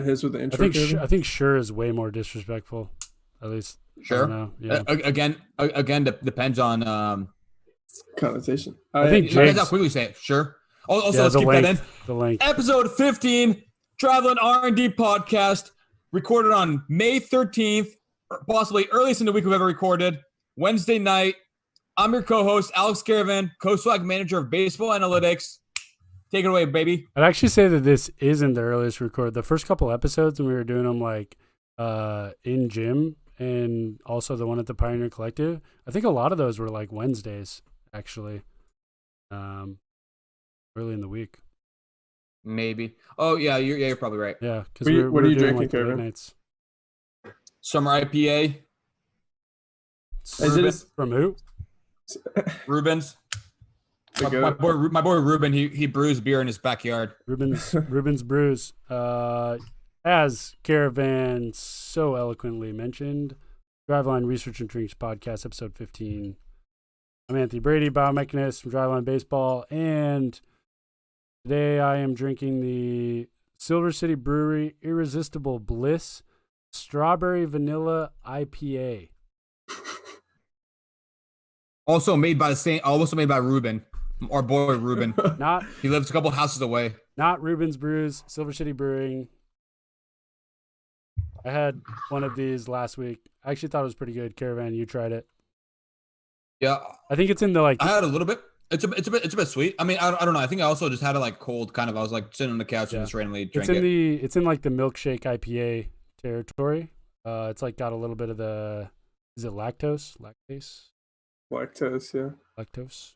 His with the intro. I think sure is way more disrespectful. At least Sure. know. Yeah. Again, depends on connotation. I think depends how quickly you say it. Sure. Also, let's keep that in. The length. Episode 15, Driveline R&D podcast, recorded on May 13th, possibly earliest in the week we've ever recorded, Wednesday night. I'm your co-host, Alex Caravan, co-swag manager of baseball analytics. Take it away, baby. I'd actually say that this isn't the earliest record. The first couple episodes when we were doing them like in gym and also the one at the Pioneer Collective, I think a lot of those were like Wednesdays, actually. Early in the week. Maybe. Oh, yeah, you're probably right. Yeah, because what are you drinking, like Caravan? late nights. Summer IPA. From who? Rubens. My boy Ruben, he brews beer in his backyard. Ruben's Brews. As Caravan so eloquently mentioned, Driveline Research and Drinks Podcast, episode 15. I'm Anthony Brady, biomechanist from Driveline Baseball, and today I am drinking the Silver City Brewery Irresistible Bliss Strawberry Vanilla IPA. Also made by Ruben, our boy Ruben. He lives a couple houses away. Not Ruben's Brews, Silver City Brewing. I had one of these last week. I actually thought it was pretty good. Caravan, you tried it. Yeah, I think it's in the like. I had a little bit. It's a bit sweet. I mean, I don't know. I think I also just had it like cold, kind of. I was like sitting on the couch and just randomly drank it. It's in like the milkshake IPA territory. It's like got a little bit of the. Is it lactose? Lactose, yeah. Lactose.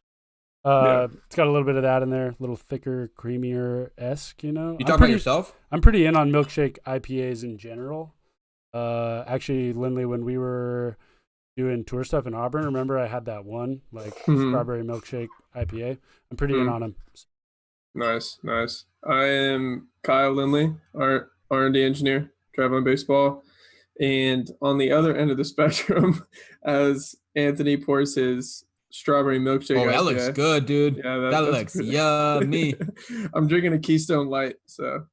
It's got a little bit of that in there, a little thicker, creamier-esque, you know. You talking about yourself? I'm pretty in on milkshake IPAs in general. Actually, Lindley, when we were doing tour stuff in Auburn, remember I had that one, like strawberry milkshake IPA. I'm pretty in on them. Nice. I am Kyle Lindley, R&D engineer, Driveline Baseball. And on the other end of the spectrum, as Anthony pours his strawberry milkshake. Oh, that looks good, dude. Yeah, that looks yummy. I'm drinking a Keystone Light, so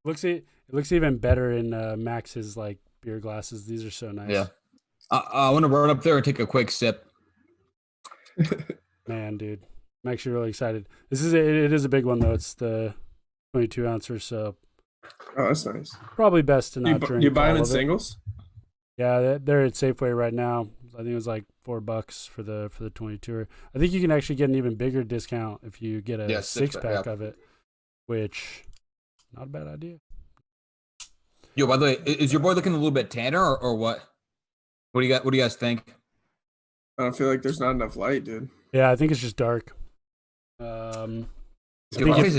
it looks even better in Max's like beer glasses. These are so nice. Yeah, I want to run up there and take a quick sip. Man, dude, I'm actually really excited. It is a big one though. It's the 22 ouncer, so. Oh, that's nice. Probably best to not drink. You buy them in singles? Yeah, they're at Safeway right now. I think it was like $4 for the 22er. I think you can actually get an even bigger discount if you get a six-pack of it, which not a bad idea. Yo, by the way, is your boy looking a little bit tanner or what? What do you guys think? I don't feel like there's not enough light, dude. Yeah, I think it's just dark. Dude, my face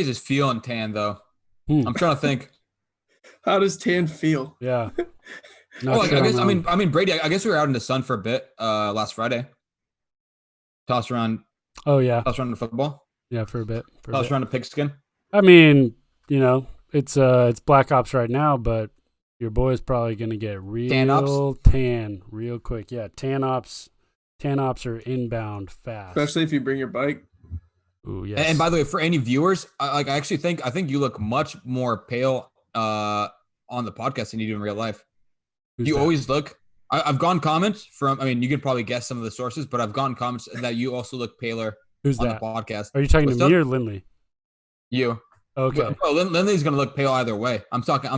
is feeling tan though. I'm trying to think. How does tan feel? Yeah. I mean, Brady. I guess we were out in the sun for a bit last Friday. Tossed around. Oh yeah. Tossed around the football. Yeah, for a bit. Tossed around the pigskin. I mean, you know, it's Black Ops right now, but your boy's probably gonna get real tan real quick. Yeah, tan ops are inbound fast, especially if you bring your bike. Ooh, yes. And by the way, for any viewers, I think you look much more pale on the podcast than you do in real life. You always look. I've gotten comments from. I mean, you can probably guess some of the sources, but I've gotten comments that you also look paler. Who's on that? The podcast? Are you talking to me or Lindley? You. Okay. Well, Lindley's gonna look pale either way. I'm talking.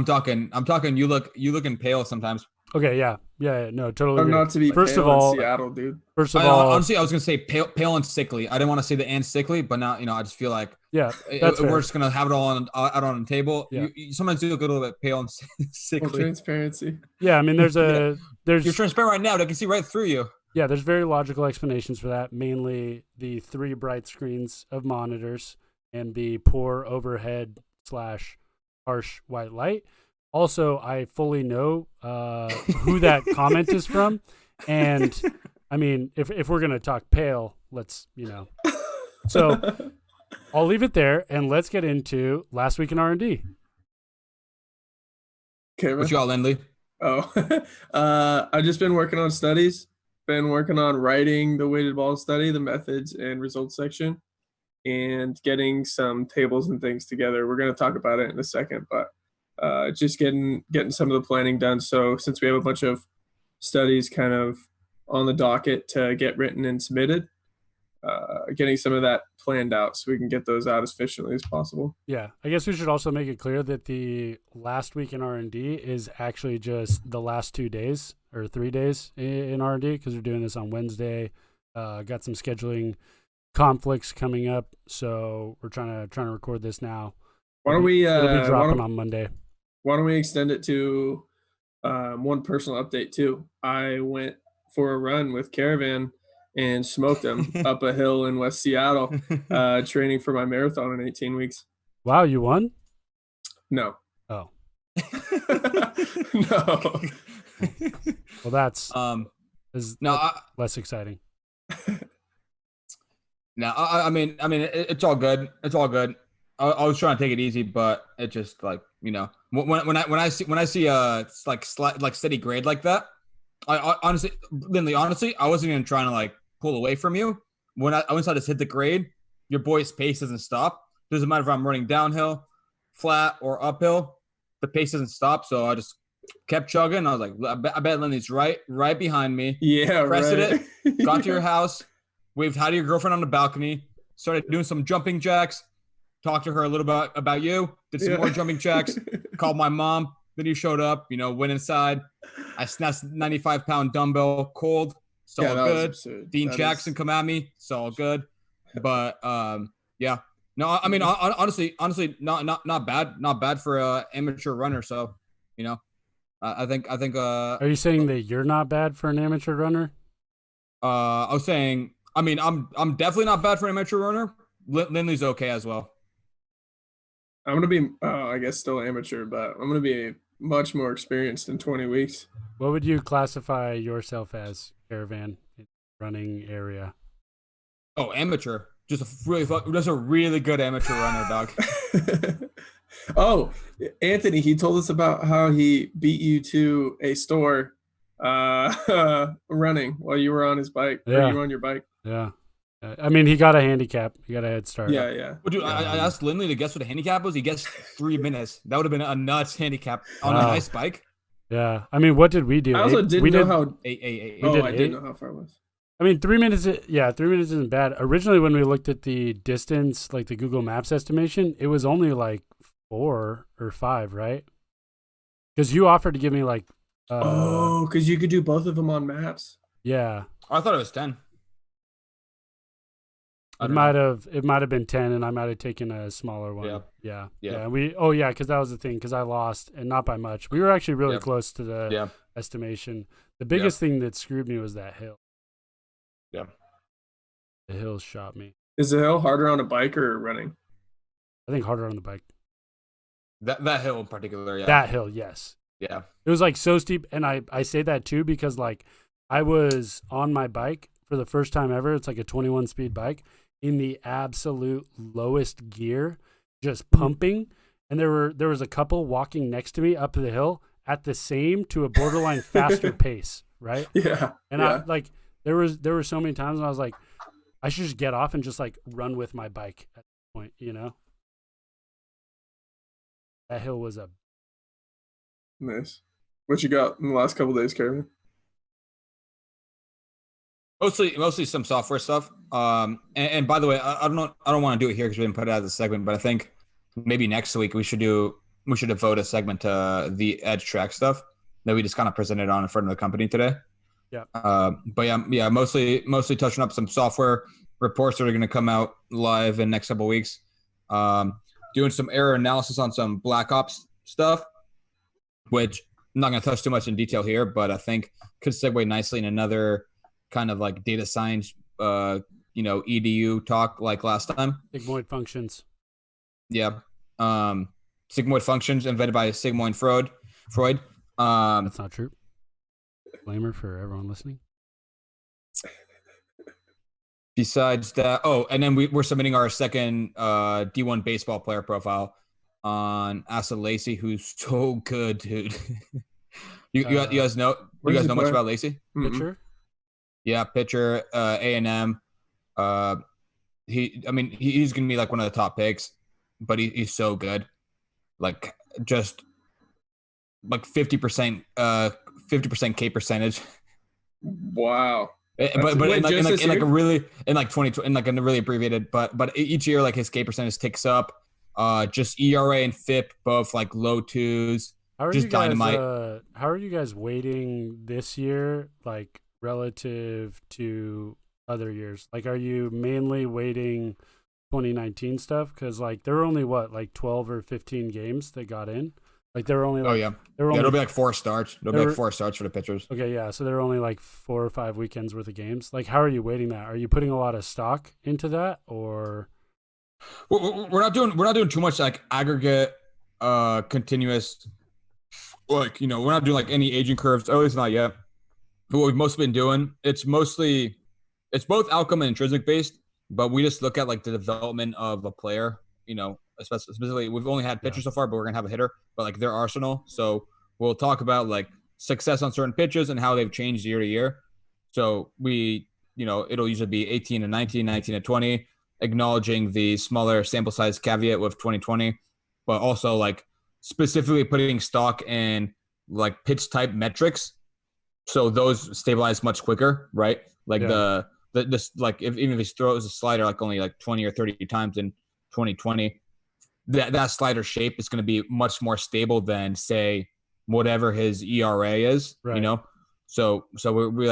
You looking pale sometimes. Okay. Yeah. No, totally. I'm not to be first pale of all, in Seattle, dude. First of all, honestly, I was gonna say pale and sickly. I didn't want to say the and sickly, but now I just feel like we're just gonna have it all out on the table. Yeah. You sometimes do look a little bit pale and sickly. Well, transparency. Yeah, I mean, there's you're transparent right now. They can see right through you. Yeah, there's very logical explanations for that. Mainly the 3 bright screens of monitors and the poor overhead / harsh white light. Also, I fully know who that comment is from. And, I mean, if we're going to talk pale, let's, So, I'll leave it there, and let's get into Last Week in R&D. Okay, what you got, Lindley? Oh, I've just been working on studies. Been working on writing the weighted ball study, the methods and results section, and getting some tables and things together. We're going to talk about it in a second, but just getting some of the planning done. So since we have a bunch of studies kind of on the docket to get written and submitted, getting some of that planned out so we can get those out as efficiently as possible. Yeah, I guess we should also make it clear that the last week in R&D is actually just the last 2 days or 3 days in R&D, because we're doing this on Wednesday. Got some scheduling conflicts coming up, so we're trying to record this now. It'll be dropping on Monday. Why don't we extend it to one personal update too? I went for a run with Caravan and smoked them up a hill in West Seattle, training for my marathon in 18 weeks. Wow, you won? No. Oh. No. Well, that's less exciting. No, I mean, it's all good. It's all good. I was trying to take it easy, but it just like, you know, when I see like steady grade like that, I honestly, Lindley, I wasn't even trying to like pull away from you. Once I just hit the grade, your boy's pace doesn't stop. Doesn't matter if I'm running downhill, flat, or uphill, the pace doesn't stop. So I just kept chugging. I was like, I bet Lindley's right behind me. Yeah, pressed right. it, got to your house, waved hi to your girlfriend on the balcony, started doing some jumping jacks, talked to her a little bit about you, did some more jumping jacks, called my mom. Then you showed up, you know, went inside. I snatched 95-pound dumbbell cold. It's all good. Dean Jackson come at me. It's all good. But yeah. No, I mean, honestly, not bad for a amateur runner. So, you know, I think. Are you saying that you're not bad for an amateur runner? Uh, I was saying, I mean, I'm definitely not bad for an amateur runner. Lindley's okay as well. I'm going to be, I guess, still amateur, but I'm going to be much more experienced in 20 weeks. What would you classify yourself as, Caravan, in running area? Oh, amateur. Just a really good amateur runner, dog. Oh, Anthony, he told us about how he beat you to a store running while you were on his bike. Yeah. Or you were on your bike. Yeah. I mean, he got a handicap. He got a head start. Yeah, yeah. Well, dude, I asked Lindley to guess what a handicap was. He guessed 3 minutes. That would have been a nuts handicap on a nice bike. Yeah. I mean, what did we do? I also didn't know how. I didn't know how far it was. I mean, 3 minutes. 3 minutes isn't bad. Originally, when we looked at the distance, like the Google Maps estimation, it was only like 4 or 5, right? Because you offered to give me like. Because you could do both of them on maps. Yeah. Oh, I thought it was 10. It might have been 10, and I might have taken a smaller one. Yeah. Because that was the thing. Because I lost, and not by much. We were actually really close to the estimation. The biggest thing that screwed me was that hill. Yeah. The hill shot me. Is the hill harder on a bike or running? I think harder on the bike. That hill in particular, yeah. That hill, yes. Yeah. It was like so steep, and I say that too because like I was on my bike for the first time ever. It's like a 21 speed bike in the absolute lowest gear, just pumping. And there was a couple walking next to me up the hill at the same to a borderline faster pace, right? Yeah. And I like there were so many times when I was like, I should just get off and just like run with my bike at that point, you know? That hill was nice. What you got in the last couple of days, Caravan? Mostly some software stuff. And by the way, I don't want to do it here because we didn't put it out as a segment, but I think maybe next week we should devote a segment to the edge track stuff that we just kind of presented on in front of the company today. Yeah. But yeah, mostly touching up some software reports that are going to come out live in the next couple of weeks. Doing some error analysis on some Black Ops stuff, which I'm not going to touch too much in detail here, but I think could segue nicely in another kind of like data science, EDU talk like last time. Sigmoid functions. Yeah. Sigmoid functions invented by Sigmund Freud. That's not true. Disclaimer for everyone listening. Besides that, and then we're submitting our second D1 baseball player profile on Asa Lacey, who's so good, dude. you guys know much about Lacey? Pitcher? Yeah, pitcher, A&M. He's gonna be like one of the top picks, but he's so good. Like just like 50% K percentage. Wow. But Wait, in like just this year? a really in like 20 in like a really abbreviated, but each year like his K percentage ticks up. Just ERA and FIP both like low twos. How are Just you guys? dynamite. How are you guys weighting this year, like relative to other years? Like, are you mainly weighting 2019 stuff? Because like there were only what, like 12 or 15 games that got in. Like there were only Oh like yeah, there were yeah. only It'll be like 4 starts. It'll be there like were 4 starts for the pitchers. okay, yeah. So there were only like 4 or 5 weekends worth of games. Like, how are you weighting that? Are you putting a lot of stock into that, or We're not doing too much like aggregate, continuous. Like we're not doing like any aging curves. At least not yet. But what we've mostly been doing, it's both outcome and intrinsic based. But we just look at like the development of a player. Specifically, we've only had pitchers so far, but we're gonna have a hitter. But like their arsenal, so we'll talk about like success on certain pitches and how they've changed year to year. So it'll usually be 18 and 19, 19 and 20, acknowledging the smaller sample size caveat with 2020, but also like specifically putting stock in like pitch type metrics. So those stabilize much quicker, right? Like yeah, this like even if he throws a slider like only like 20 or 30 times in 2020, that slider shape is going to be much more stable than say whatever his ERA is, right? So we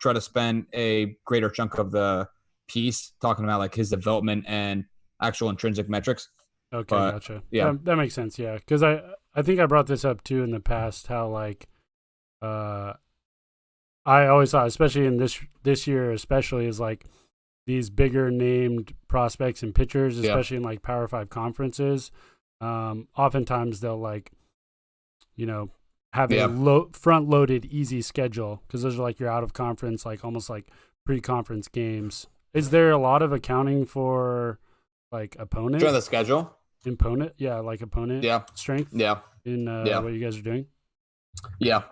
try to spend a greater chunk of the piece talking about like his development and actual intrinsic metrics. Okay, But gotcha. yeah, That makes sense. Yeah, because I think I brought this up too in the past. How like uh I always thought, especially in this year, especially is like these bigger named prospects and pitchers, especially in like Power Five conferences. Oftentimes they'll like have a front loaded easy schedule because those are like your out of conference, like almost like pre-conference games. Is there a lot of accounting for like opponent? try the schedule. Opponent, yeah, like opponent strength. Yeah. In Yeah. what you guys are doing. Yeah.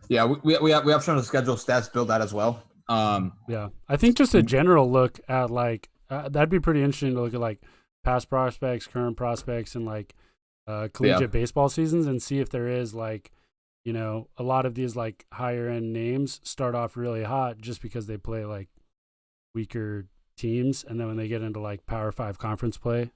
We have shown the schedule stats build that as well. Yeah, I think just a general look at like that'd be pretty interesting to look at like past prospects, current prospects, and like collegiate baseball seasons and see if there is like a lot of these like higher end names start off really hot just because they play like weaker teams, and then when they get into like Power Five conference play,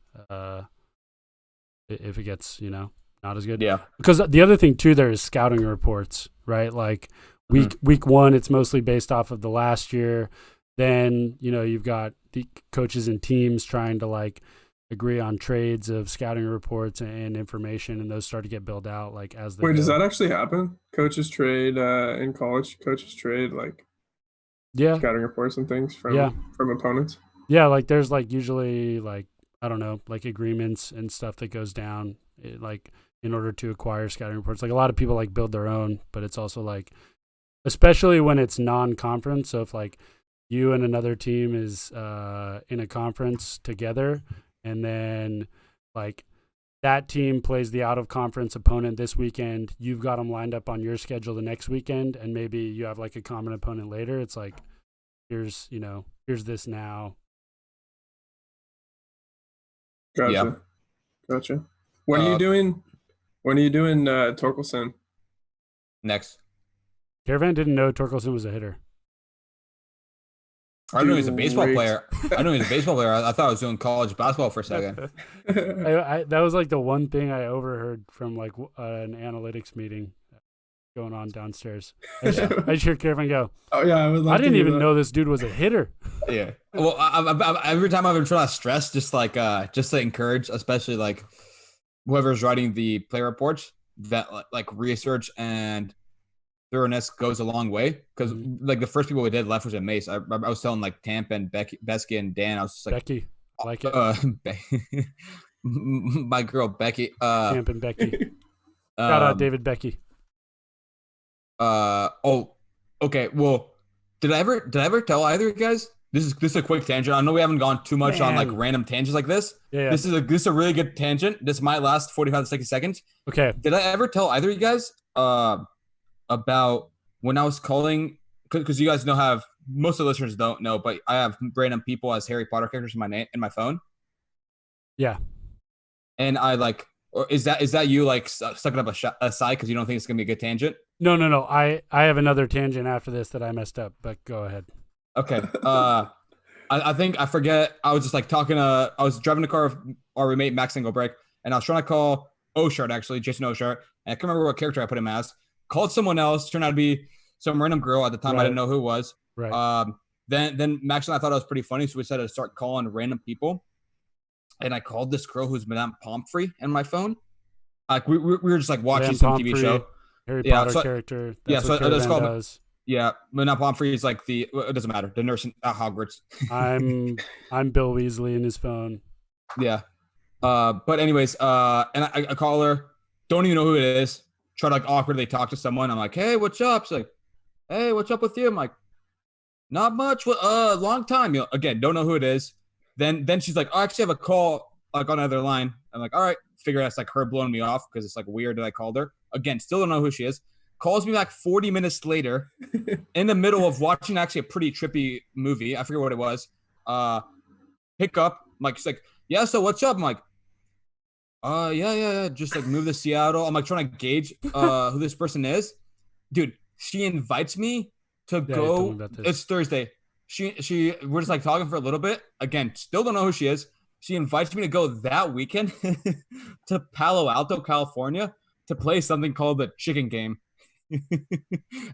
if it gets not as good. Yeah. Because the other thing too, there is scouting reports, right? Like week one, it's mostly based off of the last year. Then you've got the coaches and teams trying to like agree on trades of scouting reports and information, and those start to get built out like as they Wait, go. does that actually happen? Coaches trade in college. Coaches trade like scouting reports and things from opponents. Yeah, like there's like usually like I don't know, like agreements and stuff that goes down like in order to acquire scouting reports. Like a lot of people like build their own, but it's also like, especially when it's non-conference. So if like you and another team is in a conference together, and then like that team plays the out of conference opponent this weekend, you've got them lined up on your schedule the next weekend, and maybe you have like a common opponent later. It's like, here's this now. Gotcha. When are you doing Torkelson? Next. Caravan didn't know Torkelson was a hitter. I didn't know he's a baseball player. I thought I was doing college basketball for a second. That was like the one thing I overheard from like an analytics meeting going on downstairs. I just hear Caravan go, "Oh yeah, I didn't even know this dude was a hitter." Yeah. Well, I every time I've been trying to stress, just to encourage, especially like whoever's writing the play reports, that like research and thoroughness goes a long way. Because like the first people we did left was at Mace. I was telling like Tampa and Besky and Dan. I was just like, Becky, like it. My girl Becky. Tampa and Becky. Shout out David Becky. Okay. Well, did I ever tell either of you guys? This is a quick tangent. I know we haven't gone too much on like random tangents like this. Yeah. This is a really good tangent. This might last 45 to 60 seconds. Okay. Did I ever tell either of you guys about when I was calling? Because you guys have most of the listeners don't know, but I have random people as Harry Potter characters in my name in my phone. Yeah. And I like Or is that you like sucking up a side because you don't think it's gonna be a good tangent? No. I have another tangent after this that I messed up, but go ahead. Okay. I think I forget. I was just like I was driving the car with our roommate Max Singlebrick, and I was trying to call Oshart, actually, Jason Oshart, and I can't remember what character I put him as. Called someone else, turned out to be some random girl at the time. Right. I didn't know who it was. Right. Then Max and I thought it was pretty funny, so we decided to start calling random people. And I called this girl who's Madame Pomfrey in my phone. Like we were just like watching Madame some Pomfrey, TV show. Harry Potter character. That's what I just called does. Yeah, Madame Pomfrey is like it doesn't matter, the nurse at Hogwarts. I'm Bill Weasley in his phone. Yeah. But anyways, and I call her, don't even know who it is. Try to like awkwardly talk to someone. I'm like, hey, what's up? She's like, hey, what's up with you? I'm like, not much. Long time. Again, don't know who it is. Then she's like, oh, I actually have a call like on another line. I'm like, all right, figure that's like her blowing me off because it's like weird that I called her. Again, still don't know who she is. Calls me back 40 minutes later in the middle of watching actually a pretty trippy movie. I forget what it was. Pick up. I'm like, she's like, yeah, so what's up? I'm like, yeah. Just like move to Seattle. I'm like trying to gauge who this person is. Dude, she invites me to go. It's Thursday. We're just like talking for a little bit. Again, still don't know who she is. She invites me to go that weekend to Palo Alto, California to play something called the Chicken Game.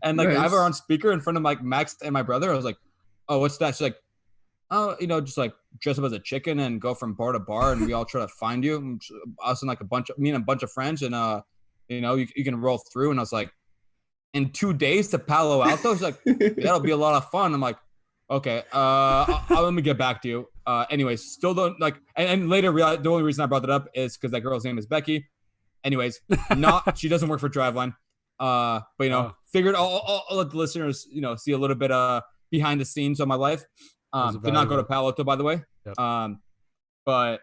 And like, nice. I have her on speaker in front of like Max and my brother. I was like, oh, what's that? She's like, oh, just like dress up as a chicken and go from bar to bar and we all try to find you. Us and like me and a bunch of friends and you can roll through. And I was like, in 2 days to Palo Alto? She's like, that'll be a lot of fun. I'm like, okay, let me get back to you. Anyways, still don't like, and later realized the only reason I brought that up is because that girl's name is Becky. Anyways, she doesn't work for Driveline. But figured I'll let the listeners, see a little bit behind the scenes of my life. Did not go to Palo Alto, by the way. Yep. But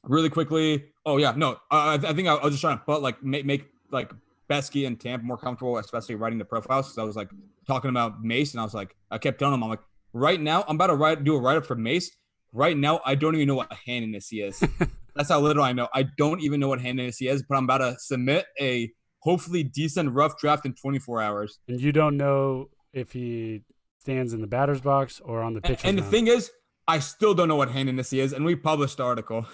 really quickly, I think I was just trying to make like Besky and Tamp more comfortable, especially writing the profiles. Because I was like talking about Mace, and I was like, I kept telling him, I'm like, right now I'm about to do a write up for Mace. Right now, I don't even know what hand in this he is. That's how little I know. I don't even know what hand in this he is, but I'm about to submit a hopefully decent rough draft in 24 hours. And you don't know if he stands in the batter's box or on the pitcher's And the mound. thing is, I still don't know what hand in this he is, and we published the article.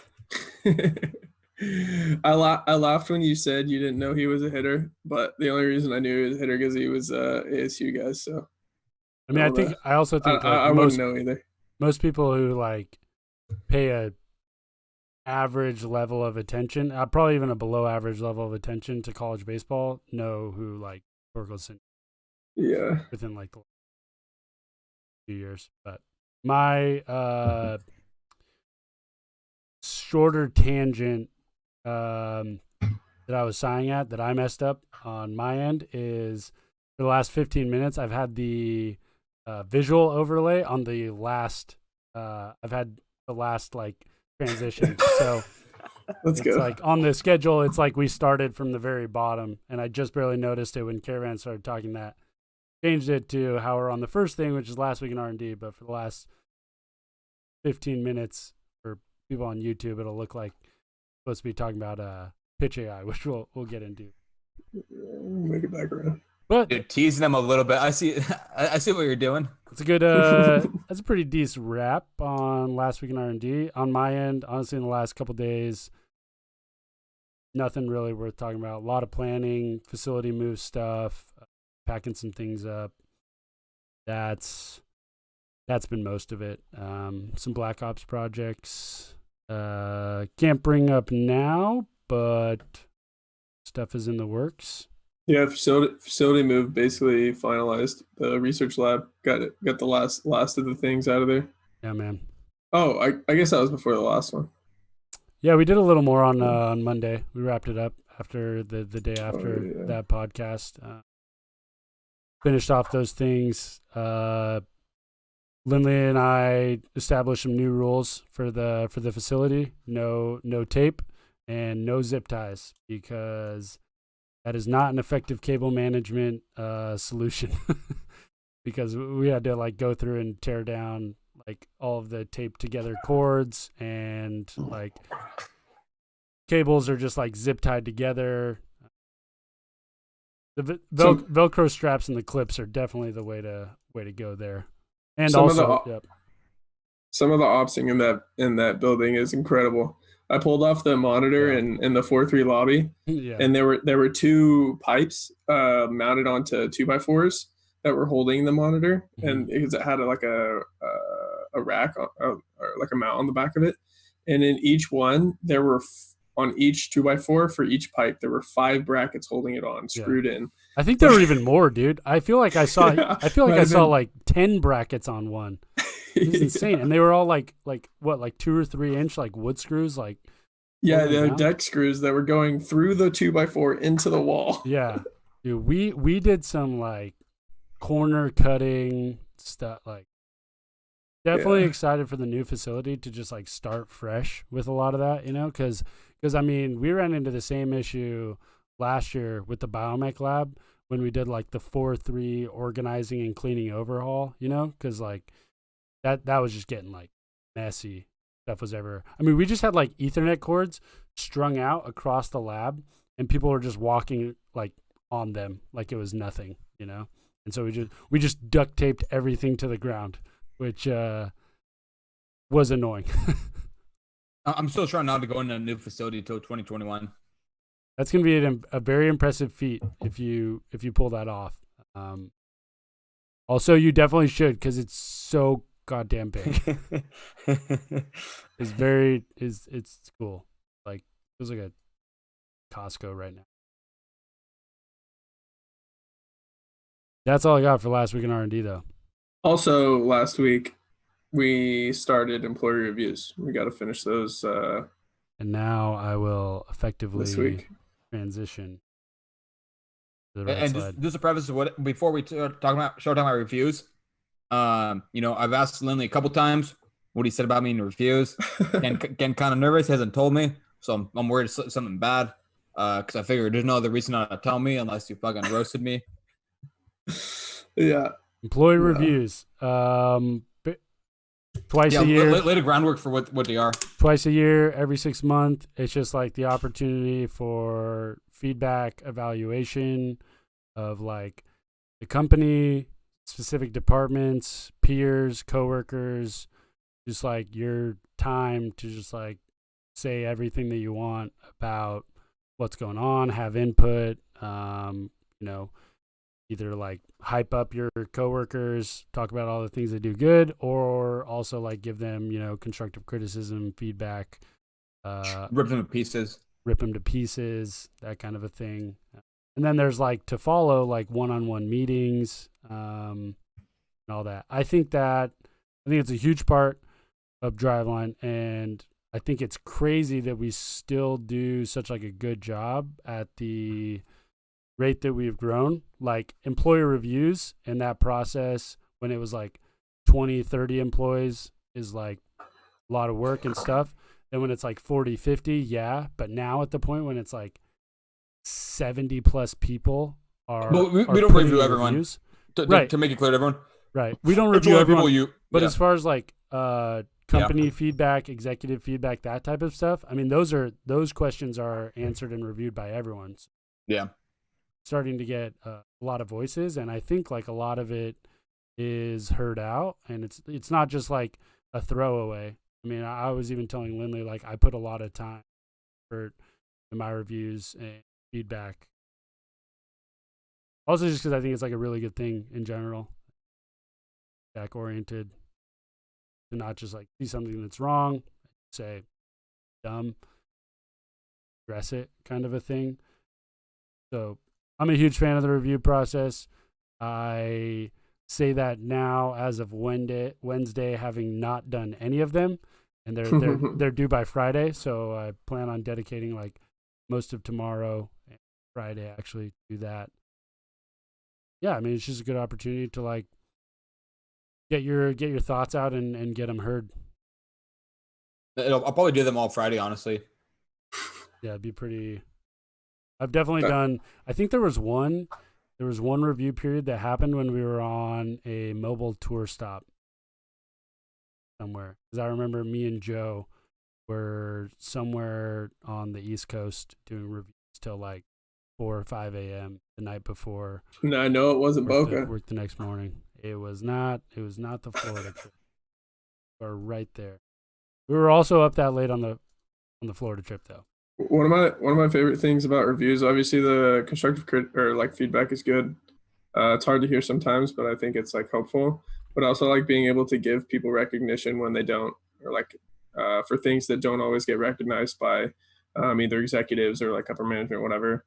I laughed when you said you didn't know he was a hitter, but the only reason I knew he was a hitter because he was ASU guys. So, I mean, I also think I wouldn't know either. Most people who like pay a average level of attention, probably even a below average level of attention to college baseball, know who like Torkelson. Yeah. Within like the few years, but my shorter tangent that I was sighing at that I messed up on my end is for the last 15 minutes I've had the visual overlay on the last I've had the last like transition. So Let's go. Like on the schedule, it's like we started from the very bottom and I just barely noticed it when Caravan started talking that. Changed it to how we're on the first thing, which is last week in R&D, but for the last 15 minutes for people on YouTube, it'll look like supposed to be talking about PitchAI, which we'll get into. Make it back around. But you're teasing them a little bit. I see what you're doing. It's a good that's a pretty decent wrap on last week in R&D. On my end, honestly, in the last couple days, nothing really worth talking about. A lot of planning, facility move stuff, packing some things up. That's been most of it. Some Black Ops projects. Can't bring up now, but stuff is in the works. Yeah, facility move basically finalized. The research lab got the last of the things out of there. Yeah, man. Oh, I guess that was before the last one. Yeah, we did a little more on Monday. We wrapped it up after the day after that podcast. Finished off those things. Lindley and I established some new rules for the facility. No tape and no zip ties because that is not an effective cable management solution. Because we had to like go through and tear down like all of the taped together cords and like cables are just like zip tied together. The Velcro straps and the clips are definitely the way to go there. And some also, of the some of the opsing in that building is incredible. I pulled off the monitor in the 4-3 lobby, and there were two pipes mounted onto 2x4s that were holding the monitor, and because it had like a rack or like a mount on the back of it, and in each one there were on each 2x4 for each pipe there were 5 brackets holding it on screwed in. I think there were even more, dude. I feel like I saw like 10 brackets on one. It's insane. And they were all like 2 or 3 inch like wood screws, like the deck screws that were going through the 2x4 into the wall. Yeah. Dude, we did some like corner cutting stuff, like definitely excited for the new facility to just like start fresh with a lot of that, because I mean, we ran into the same issue last year with the biomech lab when we did like the 4-3 organizing and cleaning overhaul, because like that was just getting like messy. Stuff was everywhere. I mean, we just had like Ethernet cords strung out across the lab, and people were just walking like on them like it was nothing, And so we just duct taped everything to the ground, which was annoying. I'm still trying not to go into a new facility until 2021. That's going to be a very impressive feat if you pull that off. Also, you definitely should, because it's so goddamn big. It's cool. Like, it feels like a Costco right now. That's all I got for last week in R&D, though. Also, last week we started employee reviews. We got to finish those. And now I will effectively this week transition to the right side. Just a preface of what before we start talking about reviews. I've asked Lindley a couple times what he said about me in the reviews. Getting kind of nervous. He hasn't told me, so I'm worried it's something bad. Because I figured there's no other reason not to tell me unless you fucking roasted me. Yeah. Employee reviews. Twice a year. Lay the groundwork for what they are. Twice a year, every 6 months. It's just like the opportunity for feedback, evaluation of like the company, specific departments, peers, coworkers, just like your time to just like say everything that you want about what's going on, have input, either like hype up your coworkers, talk about all the things they do good, or also like give them, constructive criticism, feedback, rip them to pieces, that kind of a thing. And then there's like to follow like one-on-one meetings, and all that. I think it's a huge part of Driveline, and I think it's crazy that we still do such like a good job at the rate that we've grown. Like employee reviews in that process when it was like 20, 30 employees is like a lot of work and stuff. And when it's like 40, 50, yeah. But now at the point when it's like 70 plus people are, we don't review everyone. Reviews, right. To make it clear to everyone. Right. We don't review everyone. But as far as like company feedback, executive feedback, that type of stuff, I mean, those questions are answered and reviewed by everyone. Yeah. Starting to get a lot of voices, and I think like a lot of it is heard out, and it's not just like a throwaway. I mean, I was even telling Lindley like I put a lot of time for my reviews and feedback. Also, just because I think it's like a really good thing in general, back oriented, to not just like see something that's wrong, say dumb, address it, kind of a thing. So I'm a huge fan of the review process. I say that now as of Wednesday, having not done any of them, and they're due by Friday. So I plan on dedicating like most of tomorrow and Friday actually to do that. Yeah, I mean, it's just a good opportunity to like get your thoughts out and get them heard. I'll probably do them all Friday, honestly. Yeah, it'd be pretty. I've definitely done. I think there was one review period that happened when we were on a mobile tour stop somewhere. Because I remember me and Joe were somewhere on the East Coast doing reviews till like 4 or 5 a.m. the night before. No, I know it wasn't Boca. Worked the next morning. It was not the Florida trip. We're right there. We were also up that late on the Florida trip though. One of my favorite things about reviews, obviously the constructive feedback is good. It's hard to hear sometimes, but I think it's like helpful. But also like being able to give people recognition when they don't, or like for things that don't always get recognized by either executives or like upper management, whatever.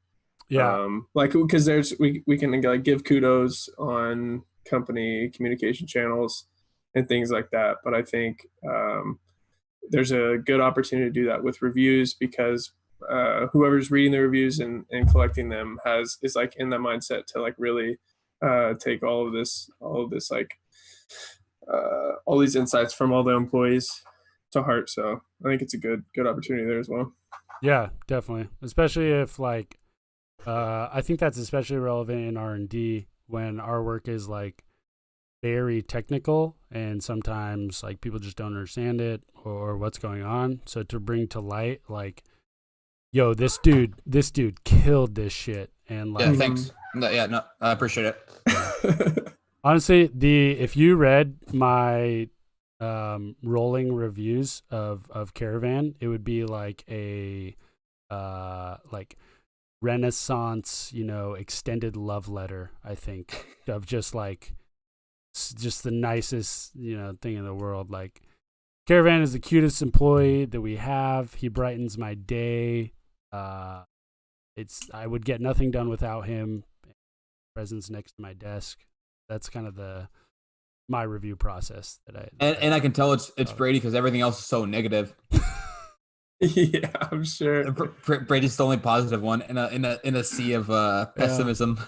Yeah. Like because we can like give kudos on company communication channels and things like that. But I think there's a good opportunity to do that with reviews because whoever's reading the reviews and collecting them is like in that mindset to like really take all of this like all these insights from all the employees to heart. So I think it's a good opportunity there as well. Yeah, definitely. Especially if like I think that's especially relevant in R&D when our work is like very technical and sometimes like people just don't understand it or what's going on. So to bring to light like, yo, this dude killed this shit. And like, yeah, thanks. No, I appreciate it. Honestly, if you read my rolling reviews of Caravan, it would be like a like Renaissance, extended love letter, I think, of just the nicest, thing in the world. Like, Caravan is the cutest employee that we have. He brightens my day. I would get nothing done without him. Presence next to my desk. That's kind of my review process and I can tell it's Brady because everything else is so negative. Yeah, I'm sure. Brady's the only positive one in a sea of pessimism.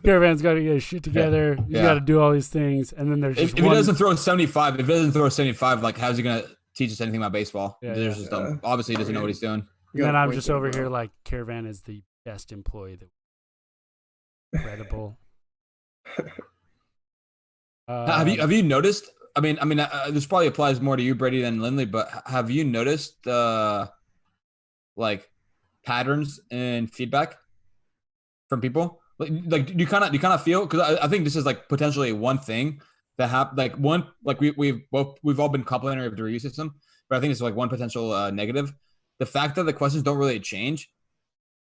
Caravan's got to get his shit together. He's got to do all these things, and then there's just if he doesn't throw a 75, like how's he gonna teach us anything about baseball? There's just obviously he doesn't know what he's doing. And then I'm just over here like Caravan is the best employee that incredible. Have you noticed? I mean, this probably applies more to you, Brady, than Lindley. But have you noticed like patterns in feedback from people? Like, do you kind of feel? Because I think this is like potentially one thing that happened. We've all been complimentary of the review system, but I think it's like one potential negative. The fact that the questions don't really change,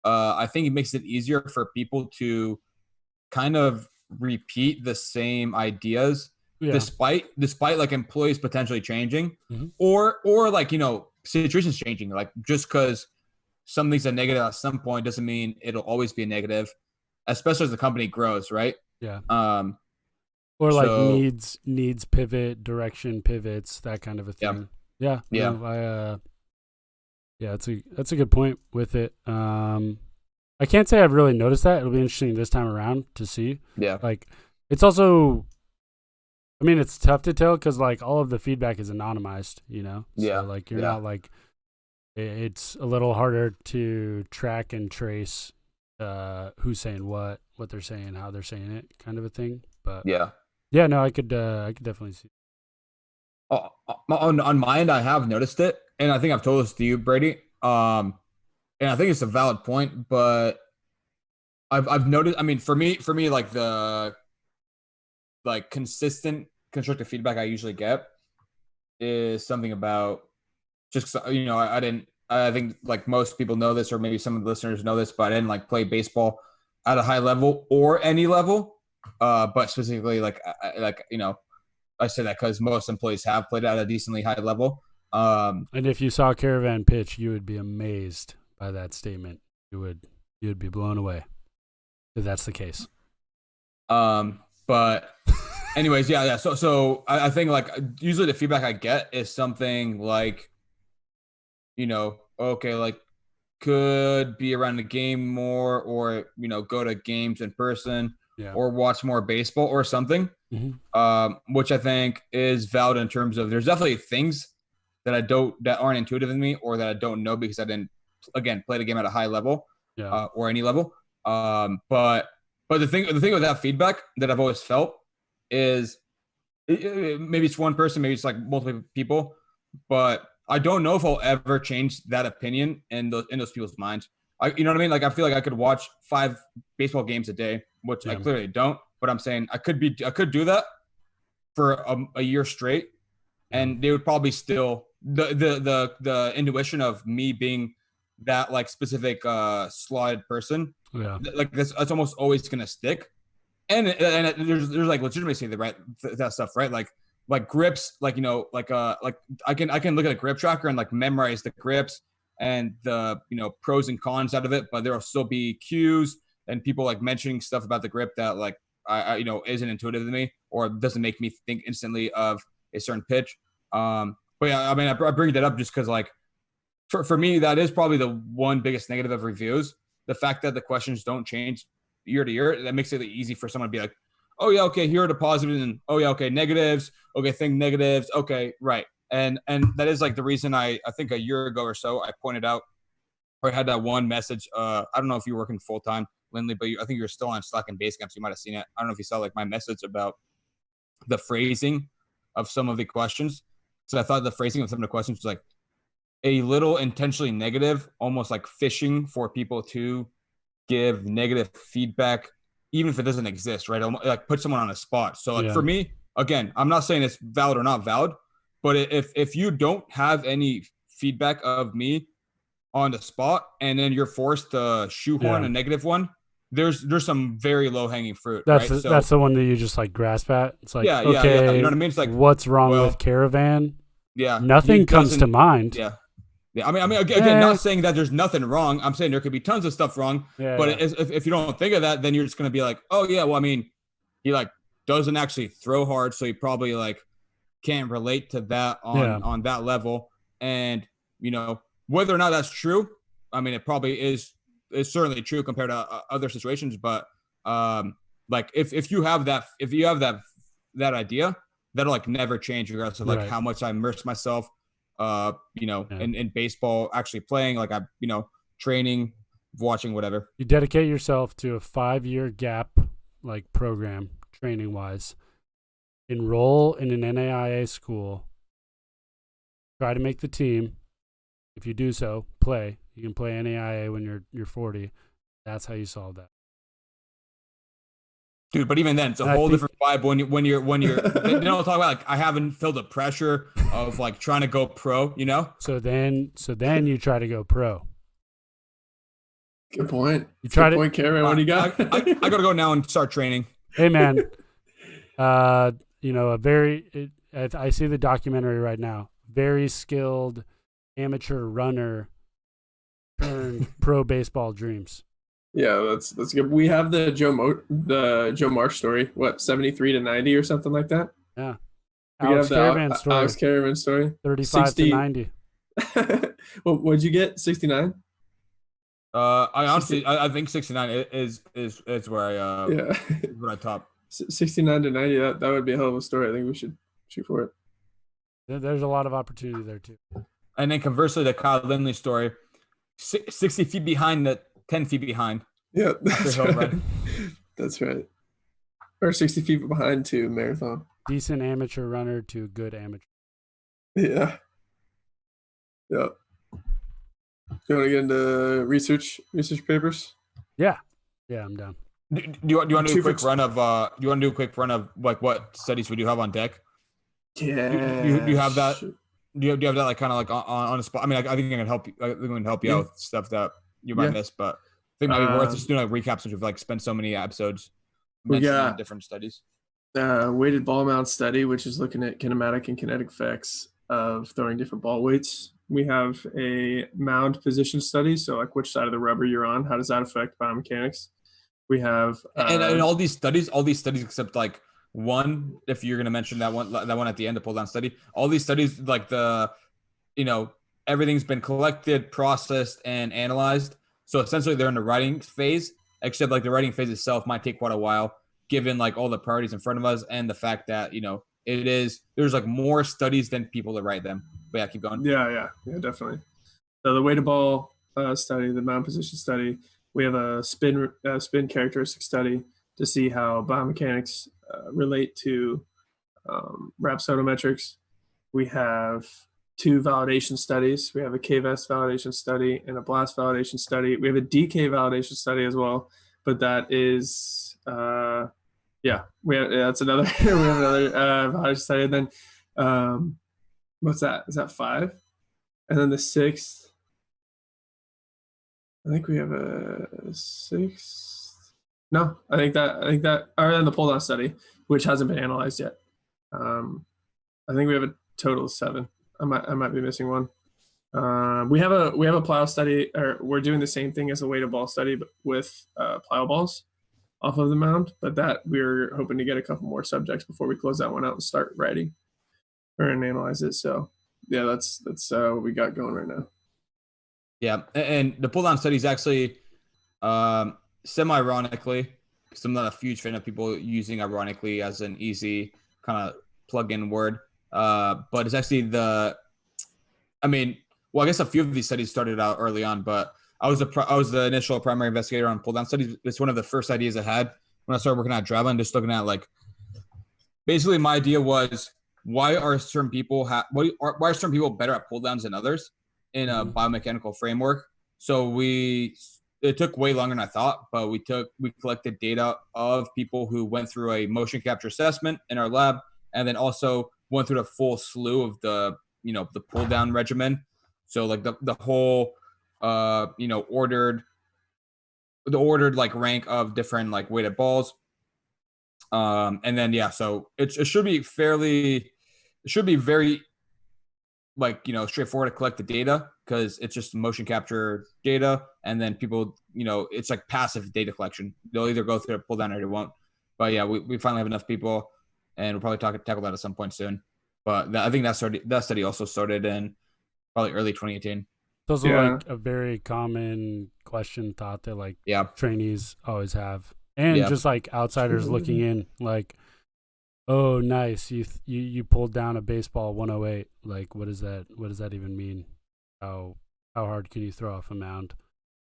I think it makes it easier for people to kind of repeat the same ideas. Yeah. Despite like employees potentially changing, or like situations changing. Like just because something's a negative at some point doesn't mean it'll always be a negative, especially as the company grows, right? Yeah. Or like needs pivot, direction pivots, that kind of a thing. Yeah. Yeah. That's a good point with it. I can't say I've really noticed that. It'll be interesting this time around to see. Yeah. Like it's also. I mean, it's tough to tell because like all of the feedback is anonymized, So like you're not like it's a little harder to track and trace who's saying what they're saying, how they're saying it, kind of a thing. But no, I could definitely see. On my end, I have noticed it, and I think I've told this to you, Brady. And I think it's a valid point, but I've noticed. I mean, for me, like the consistent constructive feedback I usually get is something about just I think like most people know this, or maybe some of the listeners know this, but I didn't like play baseball at a high level or any level, but specifically I say that because most employees have played at a decently high level. And if you saw Caravan pitch, you would be amazed by that statement. You'd be blown away if that's the case. But anyways, yeah. So I think like usually the feedback I get is something like, okay, like could be around the game more, or go to games in person, or watch more baseball or something. Which I think is valid in terms of there's definitely things that aren't intuitive in me, or that I don't know because I didn't play the game at a high level, or any level. But the thing with that feedback that I've always felt is maybe it's one person, maybe it's like multiple people, but I don't know if I'll ever change that opinion in those people's minds. You know what I mean? Like, I feel like I could watch 5 baseball games a day, which I clearly don't. But I'm saying I could do that for a year straight, and they would probably still the intuition of me being that like specific slotted person. Yeah, Like that's almost always gonna stick. And there's like legitimacy to that stuff, right? Like grips, like like I can look at a grip tracker and like memorize the grips and the pros and cons out of it, but there'll still be cues and people like mentioning stuff about the grip that like I isn't intuitive to me or doesn't make me think instantly of a certain pitch. But yeah, I mean, I bring that up just because like for me that is probably the one biggest negative of reviews. The fact that the questions don't change year to year, that makes it easy for someone to be like, oh yeah, okay, here are the positives, and oh yeah, okay, negatives, okay, think negatives, okay, right. And that is like the reason I think a year ago or so I pointed out, or I had that one message. I don't know if you're working full time, Lindley, but I think you're still on Slack and Basecamp, so you might have seen it. I don't know if you saw like my message about the phrasing of some of the questions. So I thought the phrasing of some of the questions was like a little intentionally negative, almost like fishing for people to give negative feedback, even if it doesn't exist, right? Like put someone on a spot. So like for me, again, I'm not saying it's valid or not valid, but if you don't have any feedback of me on the spot and then you're forced to shoehorn a negative one, there's some very low hanging fruit. That's right? That's the one that you just like grasp at. It's like, yeah, okay, you know what I mean? It's like, what's wrong with Caravan? Yeah, nothing comes to mind. Yeah. I mean, again, not saying that there's nothing wrong. I'm saying there could be tons of stuff wrong. But if you don't think of that, then you're just going to be like, oh, yeah, well, I mean, he like doesn't actually throw hard. So he probably like can't relate to that on that level. And, whether or not that's true, I mean, it probably is certainly true compared to other situations. But like if you have that idea, that'll like never change regardless of like how much I immerse myself in baseball, actually playing, like I'm, training, watching, whatever. You dedicate yourself to a 5-year gap, like program, training wise. Enroll in an NAIA school. Try to make the team. If you do so, play. You can play NAIA when you're 40. That's how you solve that. Dude, but even then, it's a whole different vibe when you're they don't talk about like I haven't felt the pressure of like trying to go pro, So then you try to go pro. Good point. Good point, Caravan. What do you got? I gotta go now and start training. Hey man, I see the documentary right now. Very skilled amateur runner turned pro baseball dreams. Yeah, that's good. We have the Joe Marsh story. What, 73 to 90 or something like that? Yeah. We have the Alex Caravan story. 35 to 90. Well, what'd you get? 69? I honestly, I think 69 is where I what I top. 69 to 90. That would be a hell of a story. I think we should shoot for it. There's a lot of opportunity there too. And then conversely, the Kyle Lindley story, 60 feet behind the 10 feet behind. Yeah, that's right. That's right. Or 60 feet behind to marathon. Decent amateur runner to good amateur. Yeah. Yeah. You want to get into research papers? Yeah. Yeah, I'm down. Do you want to do a quick run of like what studies we do have on deck? Yeah. Do you have that? Do you have that like kind of like on the spot? I mean, I think I can help you. I think we can help you out with stuff that you might miss, but I think it might be worth just doing like recaps since we've like spent so many episodes mentioning different studies. Weighted ball mount study, which is looking at kinematic and kinetic effects of throwing different ball weights. We have a mound position study, so like which side of the rubber you're on, how does that affect biomechanics? We have and all these studies except like one, if you're going to mention that one at the end, the pull down study, all these studies, like everything's been collected, processed, and analyzed. So essentially they're in the writing phase, except like the writing phase itself might take quite a while, given like all the priorities in front of us and the fact that, there's like more studies than people that write them. But yeah, keep going. Yeah, definitely. So the weighted ball study, the mound position study, we have a spin characteristic study to see how biomechanics relate to Rapsodo metrics. We have 2 validation studies. We have a KVS validation study and a BLAST validation study. We have a DK validation study as well, but that is that's another we have another validation study. And then what's that? Is that 5? And then the 6th, I think we have a 6th. No, I think that or then the pull down study, which hasn't been analyzed yet. I think we have a total of 7. I might be missing one. We have a plow study, or we're doing the same thing as a weighted ball study, but with plow balls off of the mound. But that we're hoping to get a couple more subjects before we close that one out and start writing and analyze it. So yeah, that's what we got going right now. Yeah, and the pull down study is actually semi-ironically, because I'm not a huge fan of people using ironically as an easy kind of plug-in word. But it's actually I guess a few of these studies started out early on, but I was the initial primary investigator on pull down studies. It's one of the first ideas I had when I started working at Driveline, just looking at basically my idea was why are certain people better at pull downs than others in a biomechanical framework. So it took way longer than I thought, but we collected data of people who went through a motion capture assessment in our lab, and then also went through the full slew of the pull down regimen. So the whole ordered rank of different weighted balls. And then so it should be very straightforward to collect the data, because it's just motion capture data, and then people, it's like passive data collection. They'll either go through a pull down or they won't. But yeah, we finally have enough people, and we'll probably tackle that at some point soon. But I think that study also started in probably early 2018. It's also a very common thought that trainees always have, and just outsiders looking in, oh, nice, you pulled down a baseball 108. What does that even mean? How hard can you throw off a mound?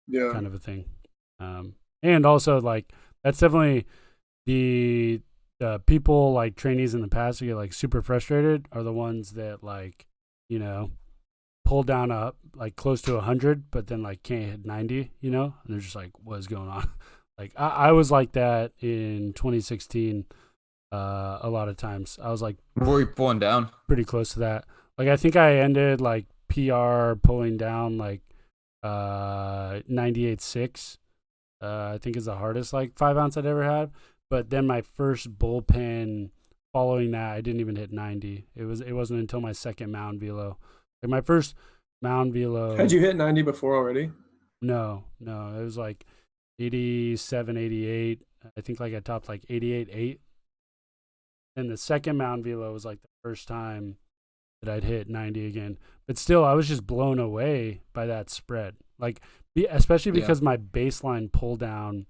Yeah, kind of a thing. And also that's definitely the people trainees in the past who get super frustrated are the ones that pull down up close to 100, but then can't hit 90, and they're just what is going on? I was like that in 2016. A lot of times I was were you pulling down pretty close to that. I think I ended PR pulling down 98.6. I think is the hardest 5 ounce I'd ever had. But then my first bullpen following that, I didn't even hit 90. It wasn't until my second mound velo. My first mound velo. Had you hit 90 before already? No. It was 87, 88. I think I topped 88.8. And the second mound velo was the first time that I'd hit 90 again. But still, I was just blown away by that spread. Especially because my baseline pull down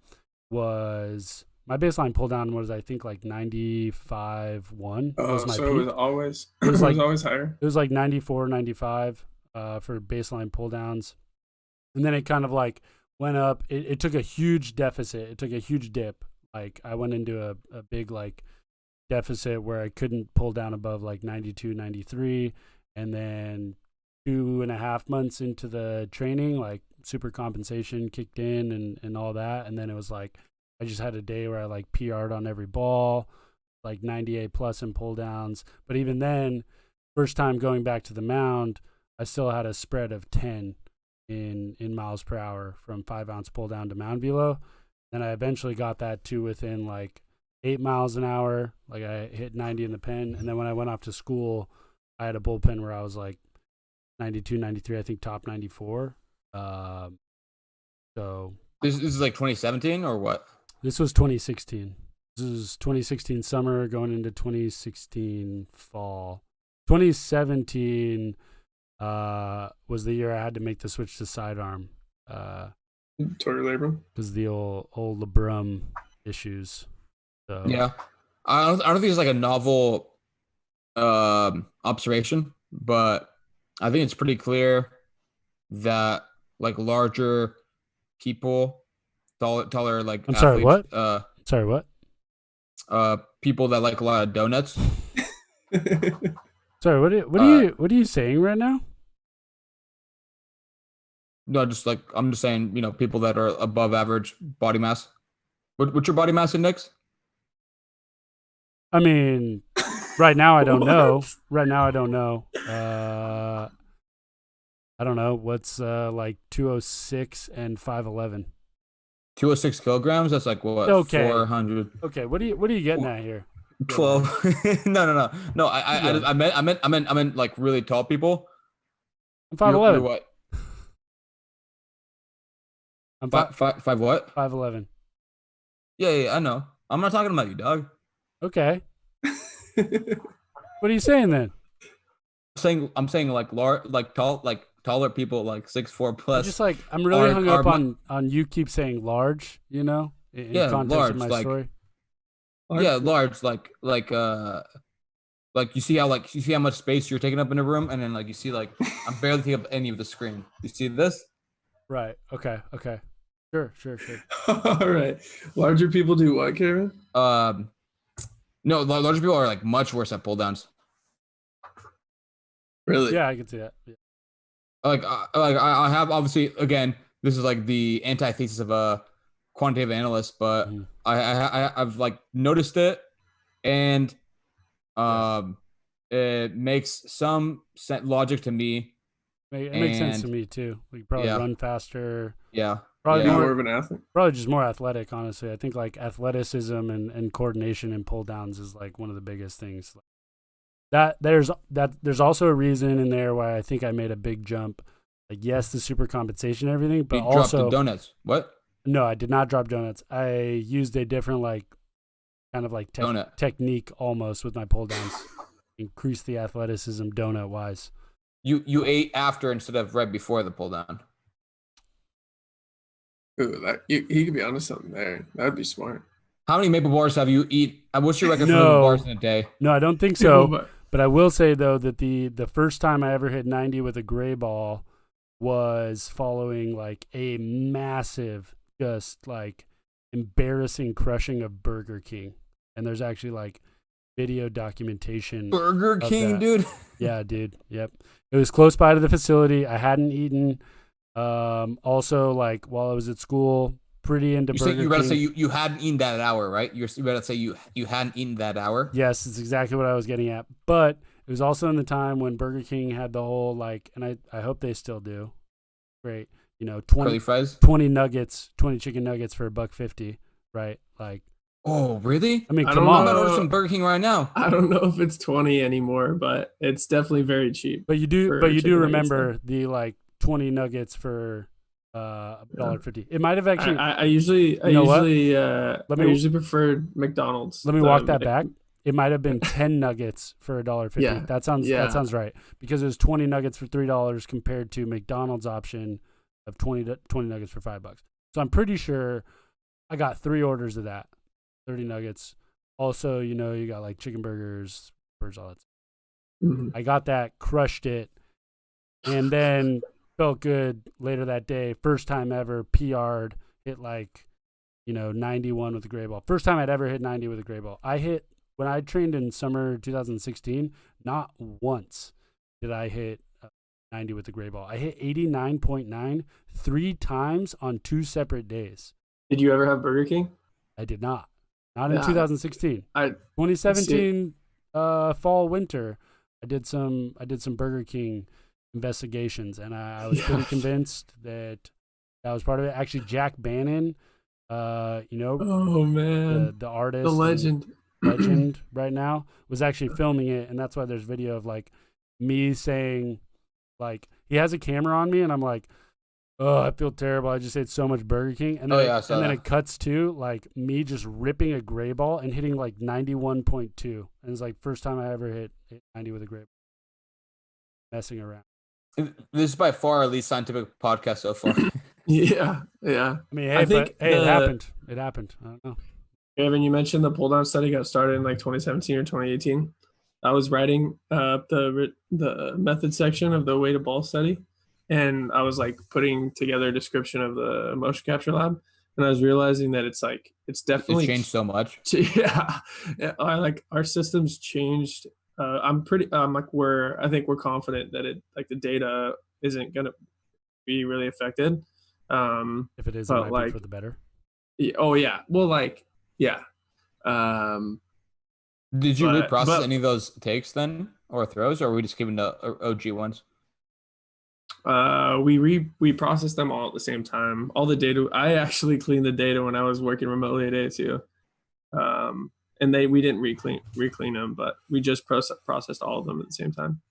was I think 95.1. Oh, was my so peak. it was always higher. It was 94, 95 for baseline pull downs. And then it kind of went up. It took a huge deficit. It took a huge dip. I went into a big deficit where I couldn't pull down above 92, 93, and then 2.5 months into the training, super compensation kicked in and all that, and then it was I just had a day where I PR'd on every ball, 98 plus in pull downs. But even then, first time going back to the mound, I still had a spread of 10 in miles per hour from 5 ounce pull down to mound velo. And I eventually got that to within 8 miles an hour. I hit 90 in the pen. And then when I went off to school, I had a bullpen where I was 92, 93, I think top 94. So this is 2017 or what? This was 2016. This is 2016 summer going into 2016 fall. 2017 was the year I had to make the switch to sidearm. Torrey labrum? Because the old labrum issues. So. Yeah. I don't think it's a novel observation, but I think it's pretty clear that larger people, taller I'm athletes, sorry, what? Sorry, what? People that like a lot of donuts. Sorry, what are you saying right now? No, just like I'm just saying, people that are above average body mass. What's your body mass index? I mean, right now I don't know. What? Right now I don't know. I don't know what's like 206 and 5'11. 206 kilograms. That's like what? Okay. 400. Okay, what are you getting at here? 12. No. I meant like really tall people. I'm 5'11. You're what? I'm Five what? 5'11. Yeah, I know. I'm not talking about you, dog. Okay. What are you saying then? I'm saying like taller people like 6'4" plus. I'm really hung up are on you keep saying large, in Yeah, context large, of my like- story. Yeah, large, like you see how much space you're taking up in a room, and then like you see like I'm barely taking up any of the screen. You see this? Right. Okay. Sure. All right. Larger people do what, Caravan? No, larger people are like much worse at pull downs. Really? Yeah, I can see that. Yeah. I have obviously again this is like the antithesis of a quantitative analyst, but Mhm. I've like noticed it, and it makes some logic to me. It makes sense to And- me too. We could probably Yeah. run faster. Yeah, Probably Yeah. More of an athlete. Probably just more athletic, honestly. I think like athleticism and coordination and pull downs is like one of the biggest things. There's also a reason in there why I think I made a big jump. Like yes, the super compensation and everything, but you dropped also the donuts. What? no, I did not drop donuts. I used a different like kind of like Donut. technique almost with my pull downs. Increase the athleticism donut wise. You ate after instead of right before the pull down. Ooh, he could be onto something there. That'd be smart. How many maple bars have you eat? What's your record for No. maple bars in a day? No, I don't think so. But I will say though that the first time I ever hit 90 with a gray ball was following like a massive, just like embarrassing crushing of Burger King, and there's actually like video documentation. Burger of King, that. dude. Yeah, dude. Yep. It was close by to the facility. I hadn't eaten. Also, like while I was at school, pretty into Burger King. You better say you hadn't eaten that hour, right? You better say you hadn't eaten that hour. Yes, it's exactly what I was getting at. But it was also in the time when Burger King had the whole like, and I hope they still do. Great, 20 Curly fries. 20 nuggets, 20 chicken nuggets for $1.50, right? Like, Oh, really? I mean, I come don't I'm on. about to know. order some Burger King right now. I don't know if it's 20 anymore, but it's definitely very cheap. But you do for do chicken nuggets, remember the like 20 nuggets for $1.50. It might have actually. I usually preferred McDonald's. Let me walk that back. It might have been 10 nuggets for $1.50. Yeah. That sounds right, because it was 20 nuggets for $3 compared to McDonald's option of 20 nuggets for $5. So I'm pretty sure I got 3 orders of that, 30 nuggets. Also, you got like chicken burgers, all that. Mhm. I got that, crushed it, and then felt good later that day. First time ever PR'd, hit like 91 with a gray ball. First time I'd ever hit 90 with a gray ball. I hit when I trained in summer 2016. Not once did I hit 90 with a gray ball. I hit 89.9 3 times on 2 separate days. Did you ever have Burger King? I did not. Not in Yeah. 2016. 2017 fall winter. I did some Burger King investigations, and I was pretty convinced that was part of it. Actually, Jack Bannon, Oh man, the artist, the legend. right now, was actually filming it, and that's why there's video of like me saying, like, he has a camera on me, and I'm like, oh, I feel terrible. I just ate so much Burger King, and then it cuts to like me just ripping a gray ball and hitting like 91.2, and it's like first time I ever hit 90 with a gray ball. Messing around. This is by far our least scientific podcast so far. Yeah. I mean, it happened. It happened. I don't know. Evan, you mentioned the pull down study got started in like 2017 or 2018. I was writing the method section of the weighted ball study, and I was like putting together a description of the motion capture lab, and I was realizing that it's definitely It's changed so much. Yeah, our systems changed I think we're confident that the data isn't going to be really affected. If it is, it But might be for the better. oh yeah, well, yeah. Did you But reprocess any of those takes then, or throws, or are we just keeping the OG ones? we processed them all at the same time. All the data, I actually cleaned the data when I was working remotely at ASU. And we didn't reclean them, but we just processed all of them at the same time.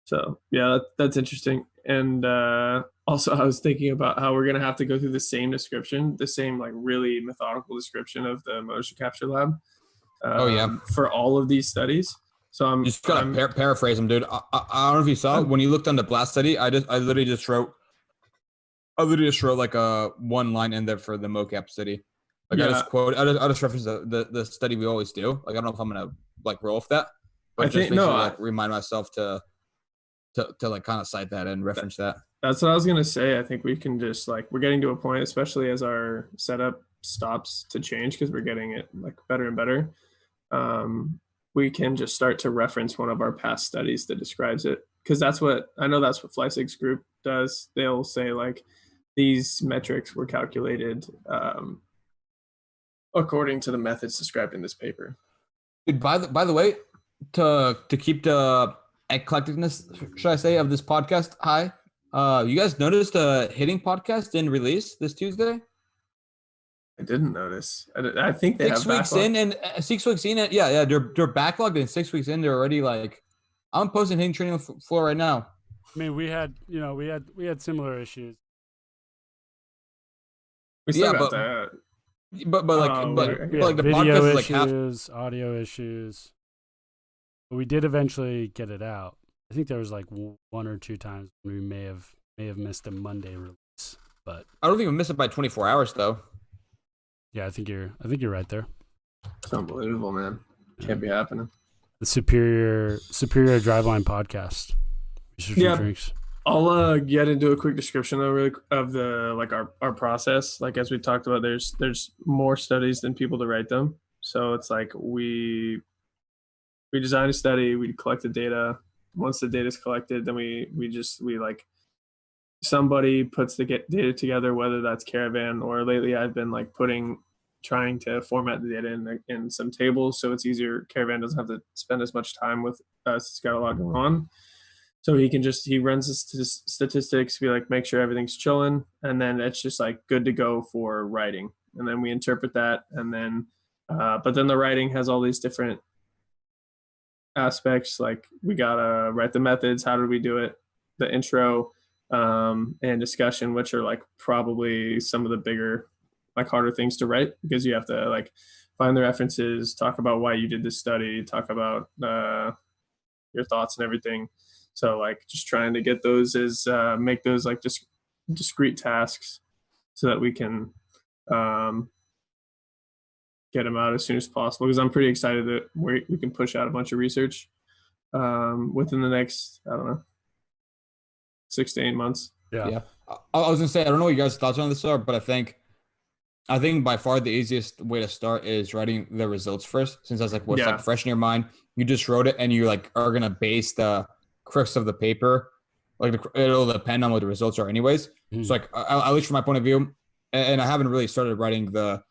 So yeah, that's interesting. And also, I was thinking about how we're gonna have to go through the same description, the same really methodical description of the motion capture lab. For all of these studies. So I'm just gotta paraphrase them, dude. I don't know if you saw when you looked on the Blast study. I literally just wrote like a one line in there for the mocap study. Like I just reference the study we always do. Like I don't know if I'm gonna roll with that, but remind myself to kind of cite that and reference that. That's what I was gonna say. I think we can just we're getting to a point, especially as our setup stops to change because we're getting it better and better. We can just start to reference one of our past studies that describes it, because that's what Fleisig's group does. They'll say these metrics were calculated according to the methods described in this paper. Dude, by the way, to keep the eclecticness, should I say, of this podcast high, you guys noticed the Hitting podcast didn't release this Tuesday? I didn't notice. I think they 6 weeks in, and 6 weeks in, yeah, they're backlogged, and 6 weeks in, they're already I'm posting Hitting training floor right now. I mean, we had similar issues. We still got that. But the video podcast issues, is audio issues. But we did eventually get it out. I think there was one or two times when we may have missed a Monday release, but I don't think we missed it by 24 hours though. Yeah, I think you're right there. It's unbelievable, man. Can't be happening. The superior Driveline podcast. Drinks. I'll get into a quick description though, of the our process. As we talked about, there's more studies than people to write them. So it's we design a study, we collect the data. Once the data is collected, then we somebody puts the data together, whether that's Caravan or lately I've been trying to format the data in some tables so it's easier. Caravan doesn't have to spend as much time with us. It's got a lot going on. So he runs the statistics, we make sure everything's chilling, and then it's just good to go for writing. And then we interpret that, and then but then the writing has all these different aspects. We gotta write the methods, how did we do it, the intro, and discussion, which are probably some of the bigger harder things to write, because you have to find the references, talk about why you did this study, talk about your thoughts and everything. So just trying to get those make those discrete tasks so that we can get them out as soon as possible, because I'm pretty excited that we can push out a bunch of research within the next 6 to 8 months. Yeah. I was gonna say, I don't know what you guys' thoughts on this are, but I think by far the easiest way to start is writing the results first, since that's what's fresh in your mind. You just wrote it, and you are gonna base the crux of the paper. It'll depend on what the results are, anyways. So at least from my point of view, and I haven't really started writing the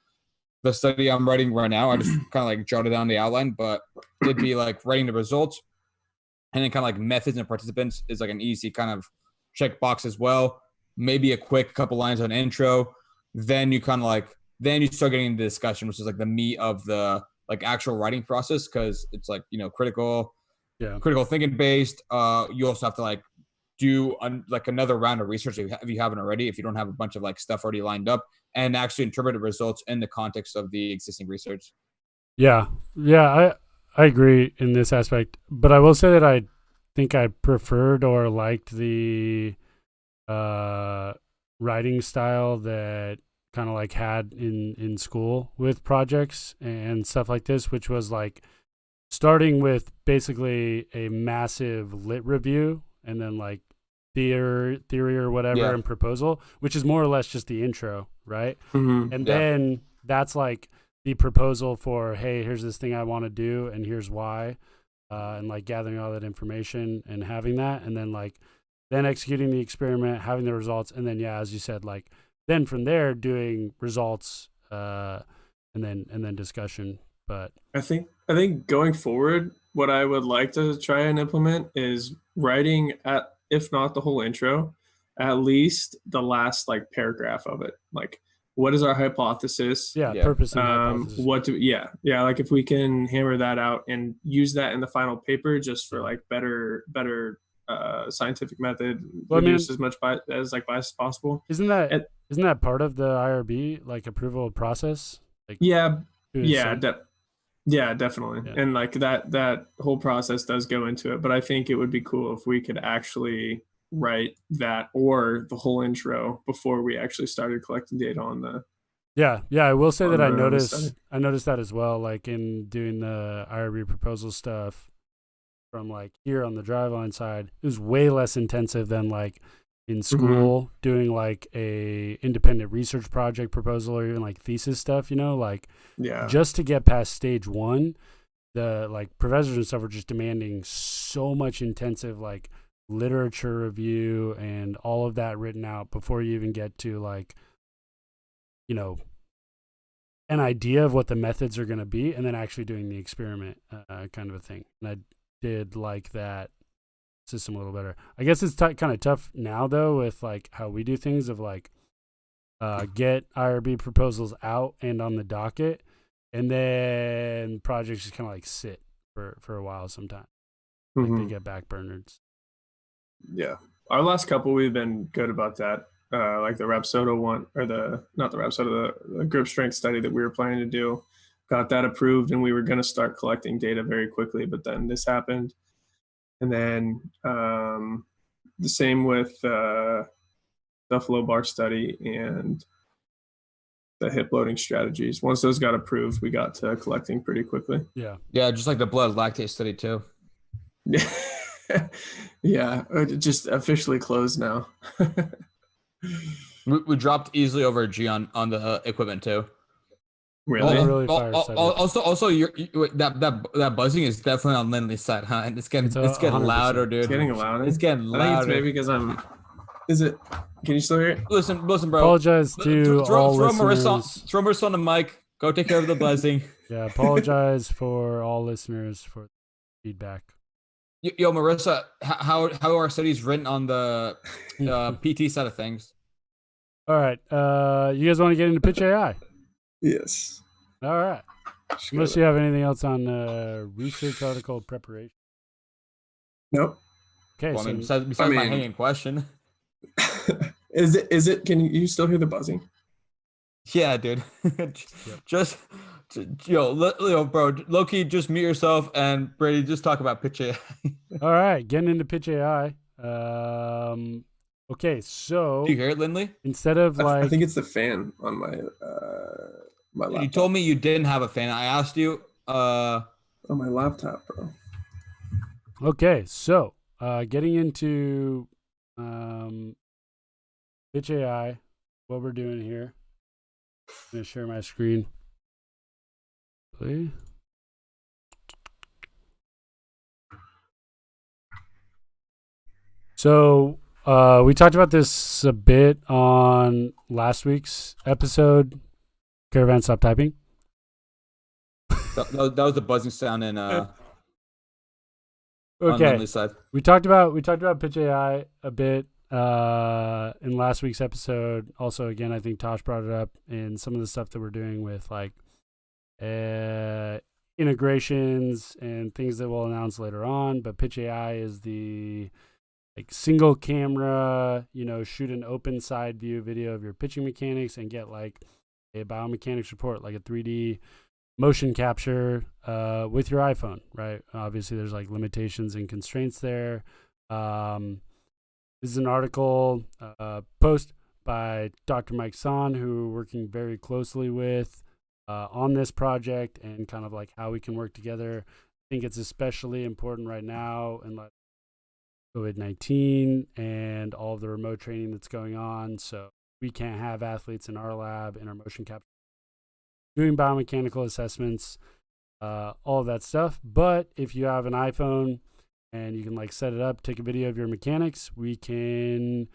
study I'm writing right now. I just kind of jotted down the outline, but it'd be writing the results, and then kind of methods and participants is an easy kind of check box as well. Maybe a quick couple lines on intro. Then you kind of then you start getting into discussion, which is the meat of the actual writing process, because it's critical thinking based. You also have to do another round of research if you haven't already, if you don't have a bunch of stuff already lined up, and actually interpret the results in the context of the existing research. Yeah, I agree in this aspect, but I will say that I think I preferred or liked the writing style that kind of had in school with projects and stuff like this, which was starting with basically a massive lit review, and then theory or whatever, and proposal, which is more or less just the intro, right? Mm-hmm. And then that's the proposal for, hey, here's this thing I want to do, and here's why. and like gathering all that information and having that, and then like then executing the experiment, having the results, and then as you said, like then from there doing results, and then discussion. But I think going forward, what I would like to try and implement is writing if not the whole intro, at least the last like paragraph of it. Like, what is our hypothesis? Yeah. Purpose and hypothesis. Like if we can hammer that out and use that in the final paper, just for like better scientific method, reduce as much bias as possible. Isn't that part of the IRB like approval process? Like, definitely. Yeah. And like that whole process does go into it, but I think it would be cool if we could actually write that or the whole intro before we actually started collecting data on the. Yeah. I will say that I noticed that as well, like in doing the IRB proposal stuff from like here on the Driveline side. It was way less intensive than like in school doing like a independent research project proposal or even like thesis stuff, like just to get past stage 1, the like professors and stuff were just demanding so much intensive like literature review and all of that written out before you even get to like, an idea of what the methods are going to be and then actually doing the experiment kind of a thing. And I did like that system a little better. I guess it's kind of tough now though with like how we do things of like get IRB proposals out and on the docket, and then projects just kind of like sit for a while sometimes. Like they get backburnered. Yeah, our last couple we've been good about that. Like the Rapsodo one, or the grip strength study that we were planning to do, got that approved, and we were going to start collecting data very quickly, but then this happened. And then the same with the flow bar study and the hip loading strategies. Once those got approved, we got to collecting pretty quickly. Yeah, just like the blood lactate study too. Yeah, it just officially closed now. We dropped easily over a G on the equipment too. Really? Also, that buzzing is definitely on Lindley's side, huh? And it's getting louder, dude. It's getting louder. It's getting louder. I think it's maybe because I'm. Is it? Can you still hear it? Listen, bro. Apologize to all listeners. Throw Marissa on the mic. Go take care of the buzzing. Yeah, apologize for all listeners for feedback. Yo, Marissa, how are our studies written on the PT side of things? All right, you guys want to get into PitchAI? Yes. All right. Unless you have anything else on research article preparation. Nope. Okay. Well, besides my hanging question. Is it? Can you still hear the buzzing? Yeah, dude. Just. Bro, low-key, just mute yourself, and Brady, just talk about PitchAI. All right, getting into PitchAI. Okay, so do you hear it, Lindley? Instead of like, I think it's the fan on my my laptop. You told me you didn't have a fan. I asked you. On my laptop, bro. Okay, so getting into PitchAI, what we're doing here. I'm gonna share my screen. So we talked about this a bit on last week's episode. Caravan, stop typing. That was the buzzing sound in okay. On Lindley's side. We talked about PitchAI a bit in last week's episode. Also, again, I think Tosh brought it up in some of the stuff that we're doing with like integrations and things that we'll announce later on. But PitchAI is the like single camera, shoot an open side view video of your pitching mechanics and get like a biomechanics report, like a 3D motion capture with your iPhone, right? Obviously, there's like limitations and constraints there. This is an article post by Dr. Mike Son, who we're working very closely with on this project and kind of like how we can work together. I think it's especially important right now in like COVID-19 and all of the remote training that's going on. So we can't have athletes in our lab in our motion capture doing biomechanical assessments. all of that stuff. But if you have an iPhone and you can like set it up, take a video of your mechanics, we can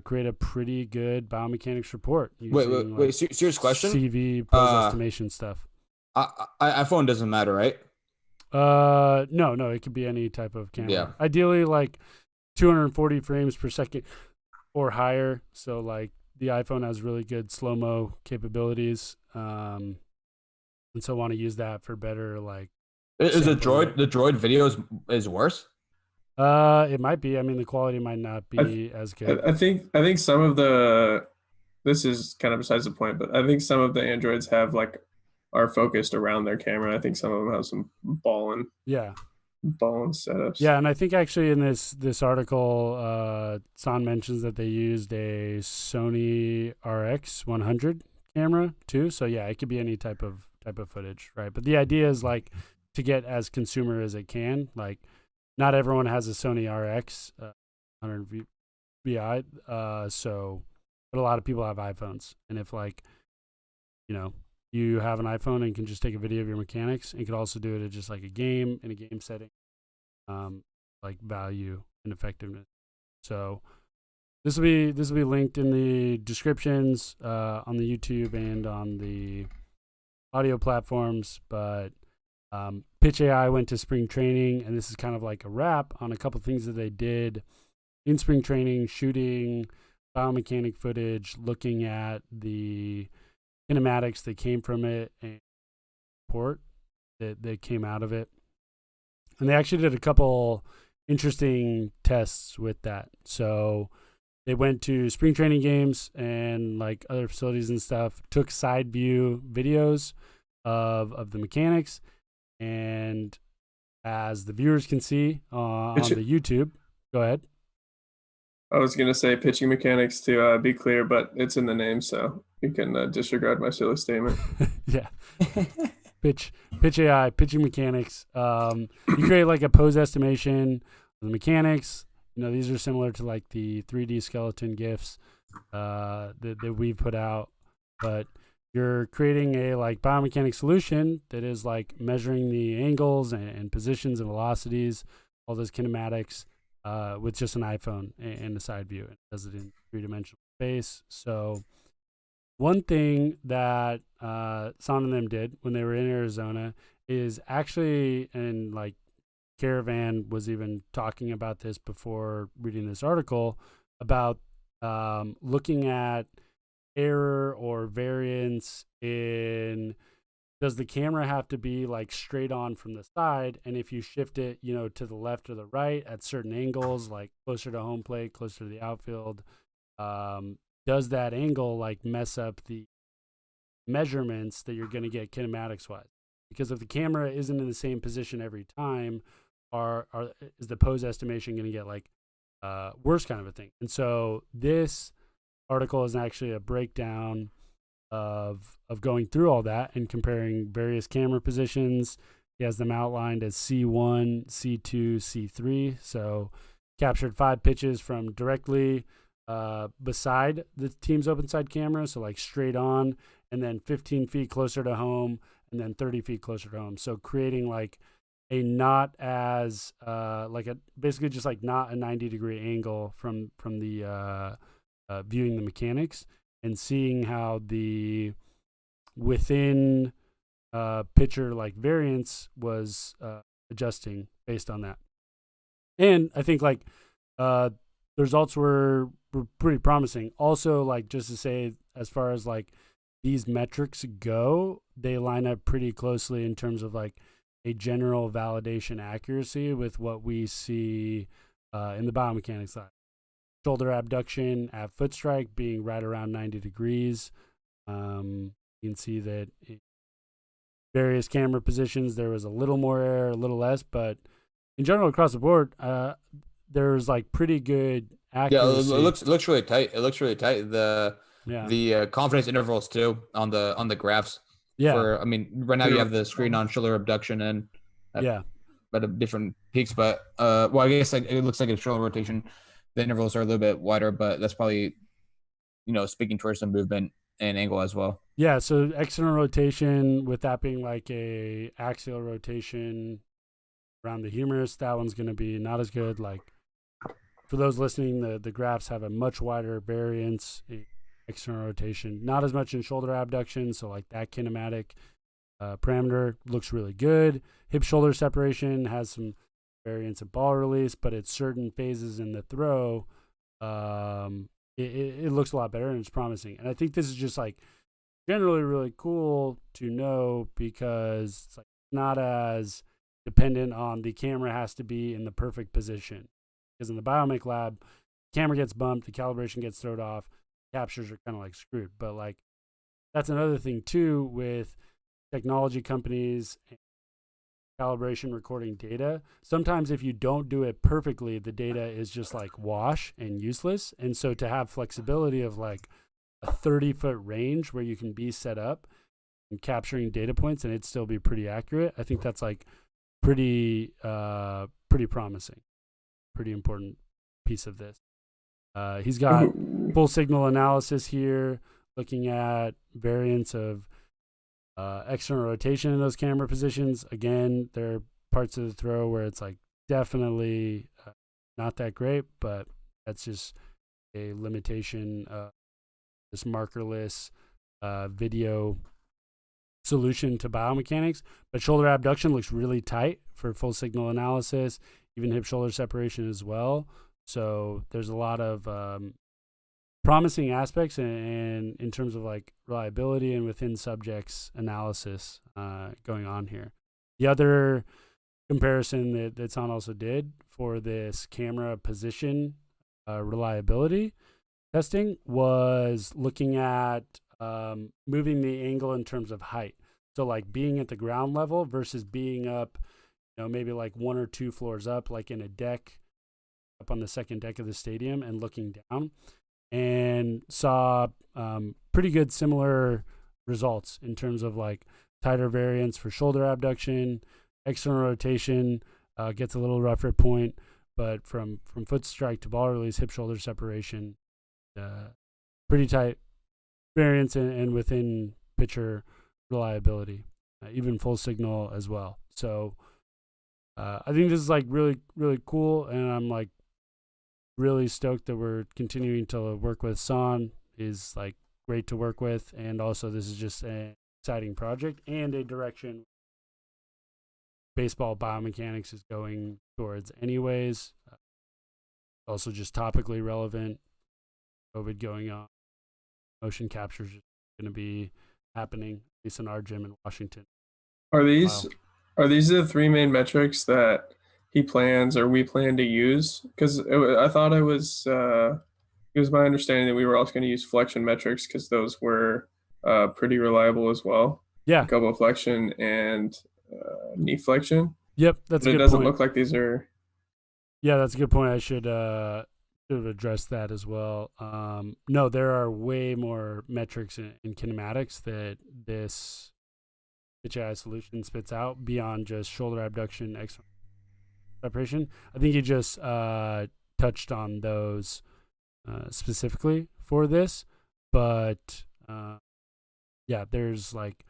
create a pretty good biomechanics report. Wait, serious question? CV, pose estimation stuff. iPhone doesn't matter, right? No, it could be any type of camera. Yeah. Ideally, like 240 frames per second or higher. So like the iPhone has really good slow-mo capabilities. And so want to use that for better like. Is the Droid video is worse? It might be. I mean, the quality might not be as good. I think some of the, this is kind of besides the point, but I think some of the Androids are focused around their camera. I think some of them have some ballin' setups. Yeah, and I think actually in this article, San mentions that they used a Sony RX100 camera too. So yeah, it could be any type of footage, right? But the idea is like to get as consumer as it can. Like, not everyone has a Sony RX 100 VI, but a lot of people have iPhones, and if like, you have an iPhone and can just take a video of your mechanics, and you could also do it at just like a game in a game setting, like value and effectiveness. So this will be linked in the descriptions on the YouTube and on the audio platforms. But PitchAI went to spring training, and this is kind of like a wrap on a couple things that they did in spring training, shooting biomechanic footage, looking at the kinematics that came from it and report that came out of it. And they actually did a couple interesting tests with that. So they went to spring training games and like other facilities and stuff, took side view videos of the mechanics, and as the viewers can see on the YouTube, go ahead. I was going to say pitching mechanics to be clear, but it's in the name, so you can disregard my silly statement. Yeah. PitchAI, pitching mechanics. You create like a pose estimation of the mechanics. These are similar to like the 3D skeleton GIFs that we've put out, but you're creating a like biomechanics solution that is like measuring the angles and positions and velocities, all those kinematics, with just an iPhone and a side view. It does it in 3-dimensional space. So one thing that Son and them did when they were in Arizona is actually, and like Caravan was even talking about this before reading this article, about looking at error or variance in, does the camera have to be like straight on from the side, and if you shift it to the left or the right at certain angles, like closer to home plate, closer to the outfield, does that angle like mess up the measurements that you're going to get kinematics wise? Because if the camera isn't in the same position every time, is the pose estimation going to get like worse kind of a thing? And so this article is actually a breakdown of going through all that and comparing various camera positions. He has them outlined as C1, C2, C3. So captured 5 pitches from directly beside the team's open side camera, so like straight on, and then 15 feet closer to home, and then 30 feet closer to home. So creating like a not as basically just like not a 90-degree angle from the viewing the mechanics, and seeing how the within pitcher like variance was adjusting based on that. And I think like the results were pretty promising. Also, like, just to say, as far as like these metrics go, they line up pretty closely in terms of like a general validation accuracy with what we see in the biomechanics side. Shoulder abduction at foot strike being right around 90 degrees. You can see that in various camera positions there was a little more error, a little less, but in general across the board, there's like pretty good accuracy. Yeah, it looks really tight. It looks really tight. The confidence intervals too on the graphs. Yeah. Right now you have the screen on shoulder abduction and at different peaks, but I guess like it looks like a shoulder rotation. The intervals are a little bit wider, but that's probably speaking towards some movement and angle as well. Yeah, so external rotation, with that being like a axial rotation around the humerus, that one's going to be not as good. Like for those listening, the graphs have a much wider variance in external rotation, not as much in shoulder abduction. So like that kinematic parameter looks really good. Hip shoulder separation has some variance in ball release, but at certain phases in the throw, it looks a lot better and it's promising. And I think this is just like generally really cool to know because it's like not as dependent on the camera has to be in the perfect position. Because in the biomech lab, the camera gets bumped, the calibration gets thrown off, captures are kind of like screwed. But like that's another thing too with technology companies and calibration recording data. Sometimes if you don't do it perfectly, the data is just like wash and useless. And so to have flexibility of like a 30-foot range where you can be set up and capturing data points and it'd still be pretty accurate, I think that's like pretty promising, pretty important piece of this. He's got full signal analysis here, looking at variance of external rotation in those camera positions. Again, there are parts of the throw where it's like definitely not that great, but that's just a limitation of this markerless video solution to biomechanics. But shoulder abduction looks really tight for full signal analysis, even hip shoulder separation as well. So there's a lot of promising aspects and in terms of like reliability and within subjects analysis going on here. The other comparison that San also did for this camera position reliability testing was looking at moving the angle in terms of height. So like being at the ground level versus being up, maybe like 1 or 2 floors up, like in a deck up on the second deck of the stadium and looking down, and saw pretty good similar results in terms of like tighter variance for shoulder abduction, external rotation gets a little rougher at point, but from foot strike to ball release, hip shoulder separation, pretty tight variance and within pitcher reliability, even full signal as well. So I think this is like really, really cool, and I'm like really stoked that we're continuing to work with San. Is like great to work with, and also this is just an exciting project and a direction baseball biomechanics is going towards anyways. Also just topically relevant, COVID going on, motion capture is going to be happening, at least in our gym in Washington. Are these the 3 main metrics that he plans or we plan to use? Because I thought it was my understanding that we were also going to use Flexion Metrics because those were pretty reliable as well. Yeah, like elbow flexion and knee flexion. Yep, that's but a good point. It doesn't look like these are. Yeah, that's a good point. I should have addressed that as well. No, there are way more metrics and kinematics that this PitchAI solution spits out beyond just shoulder abduction, external separation. I think you just touched on those specifically for this, but yeah, there's like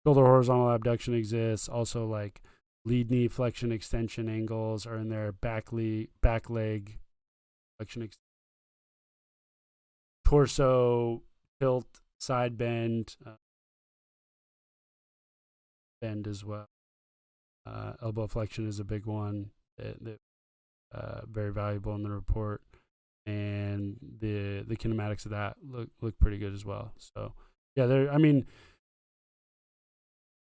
shoulder horizontal abduction exists. Also, like lead knee flexion extension angles are in there. Back leg flexion torso tilt, side bend, bend as well. Elbow flexion is a big one that very valuable in the report, and the kinematics of that look pretty good as well. So yeah, I mean,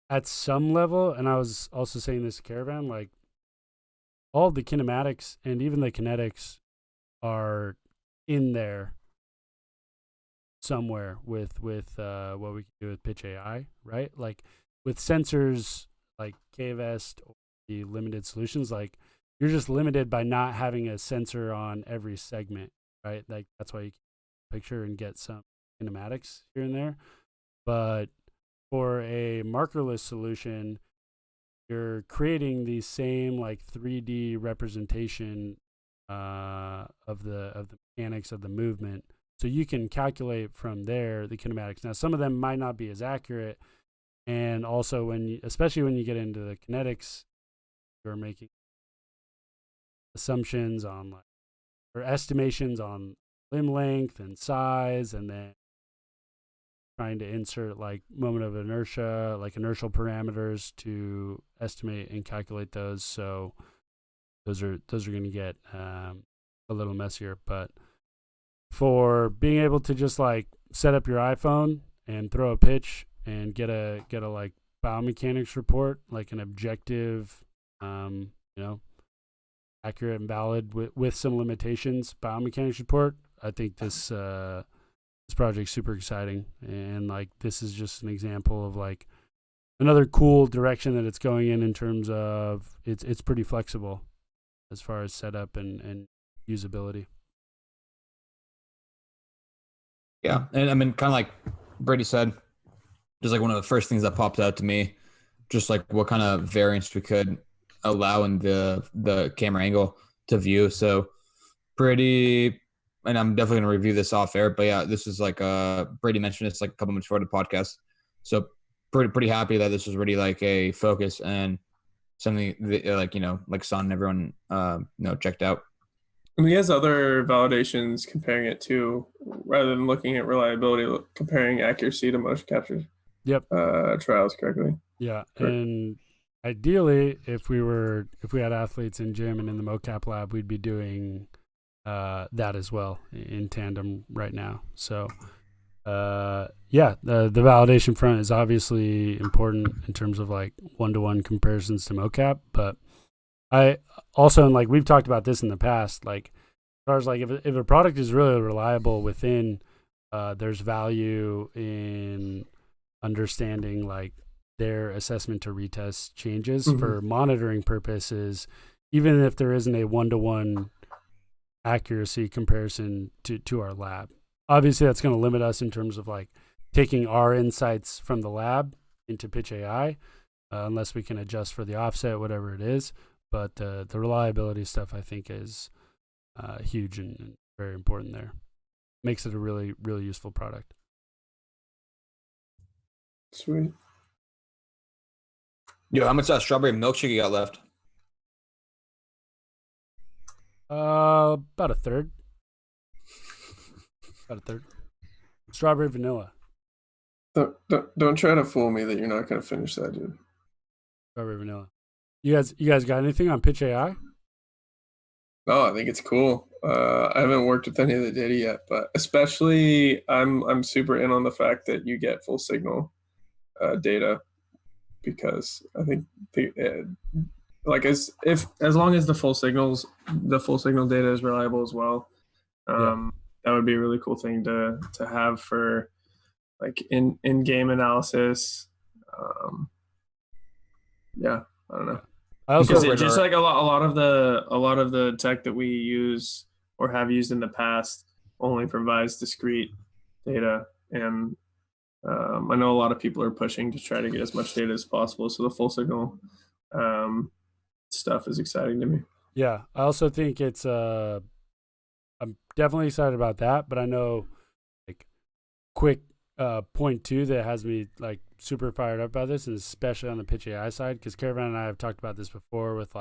at some level, and I was also saying this to Caravan, like all the kinematics and even the kinetics are in there somewhere with what we can do with PitchAI, right? Like with sensors like KVest or the limited solutions, like you're just limited by not having a sensor on every segment, right? Like that's why you can picture and get some kinematics here and there. But for a markerless solution, you're creating the same like 3D representation of the mechanics of the movement So you can calculate from there the kinematics. Now, some of them might not be as accurate. And also especially when you get into the kinetics, you're making assumptions on or estimations on limb length and size, and then trying to insert moment of inertia, inertial parameters to estimate and calculate those. So those are going to get a little messier. But for being able to just set up your iPhone and throw a pitch and get a biomechanics report, an objective, accurate and valid with some limitations biomechanics report, I think this project's super exciting. And this is just an example of another cool direction that it's going in terms of it's pretty flexible as far as setup and usability. Yeah, and I mean, kind of like Brady said, just one of the first things that popped out to me, just what kind of variance we could allow in the camera angle to view. So pretty, and I'm definitely going to review this off air, but yeah, this is Brady mentioned it's a couple minutes before the podcast. So pretty happy that this was really a focus and something that, Son and everyone, checked out. And he has other validations comparing it to, rather than looking at reliability, comparing accuracy to motion capture. Yep. Trials correctly. Yeah. And ideally, if we had athletes in gym and in the mocap lab, we'd be doing that as well in tandem right now. So the validation front is obviously important in terms of one-to-one comparisons to mocap, but I also, and we've talked about this in the past, as far as if a product is really reliable within, there's value in understanding their assessment to retest changes for monitoring purposes, even if there isn't a one-to-one accuracy comparison to our lab. Obviously, that's going to limit us in terms of taking our insights from the lab into PitchAI, unless we can adjust for the offset, whatever it is. But the reliability stuff, I think, is huge and very important there. Makes it a really, really useful product. Sweet. Yo, how much strawberry milkshake you got left? About a third. Strawberry vanilla. Don't try to fool me that you're not going to finish that, dude. Strawberry vanilla. You guys got anything on PitchAI? No, I think it's cool. I haven't worked with any of the data yet, but especially I'm super in on the fact that you get full signal data, because I think as long as the full signal data is reliable as well, that would be a really cool thing to have for in game analysis. I don't know. I also just a lot of the tech that we use or have used in the past only provides discrete data, and I know a lot of people are pushing to try to get as much data as possible. So the full signal stuff is exciting to me. Yeah, I also think it's I'm definitely excited about that, but I know quick point two that has me super fired up about this, and especially on the PitchAI side, because Caravan and I have talked about this before with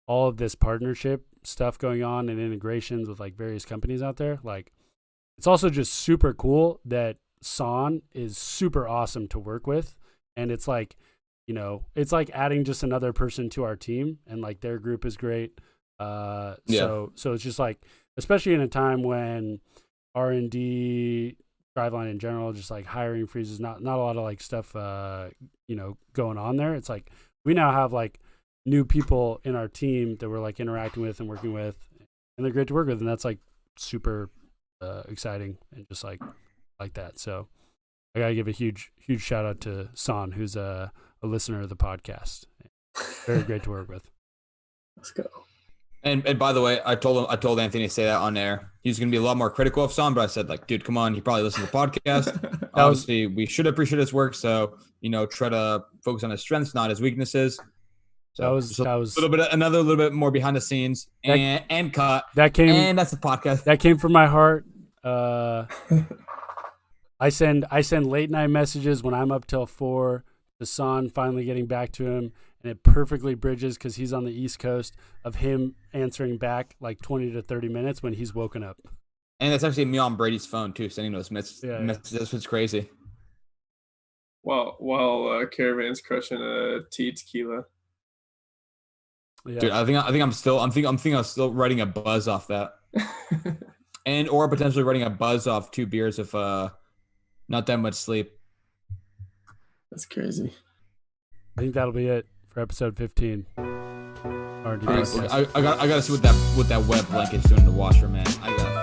all of this partnership stuff going on and integrations with various companies out there. It's also just super cool that Son is super awesome to work with, and it's it's adding just another person to our team, and their group is great. So it's just especially in a time when R&D, Driveline in general, just hiring freezes, not a lot of stuff going on there. It's we now have new people in our team that we're interacting with and working with, and they're great to work with, and that's super exciting and just like that. So I gotta give a huge shout out to Son, who's a listener of the podcast. Very great to work with. Let's go. And by the way, I told Anthony to say that on air. He's going to be a lot more critical of Son, but I said dude, come on, he probably listened to the podcast. Obviously, we should appreciate his work. So try to focus on his strengths, not his weaknesses. So that was a little bit more behind the scenes and cut. That came, and that's the podcast. That came from my heart. I send late night messages when I'm up till 4. To Son finally getting back to him, and it perfectly bridges because he's on the East Coast of him answering back like 20 to 30 minutes when he's woken up. And that's actually me on Brady's phone too, sending those messages. Yeah. That's what's crazy. While Caravan's crushing a tequila. Yeah. Dude, I think I'm still writing a buzz off that, and or potentially writing a buzz off 2 beers if not that much sleep. That's crazy. I think that'll be it for episode 15. R&D I gotta see what that wet blanket's doing in the washer, man. I gotta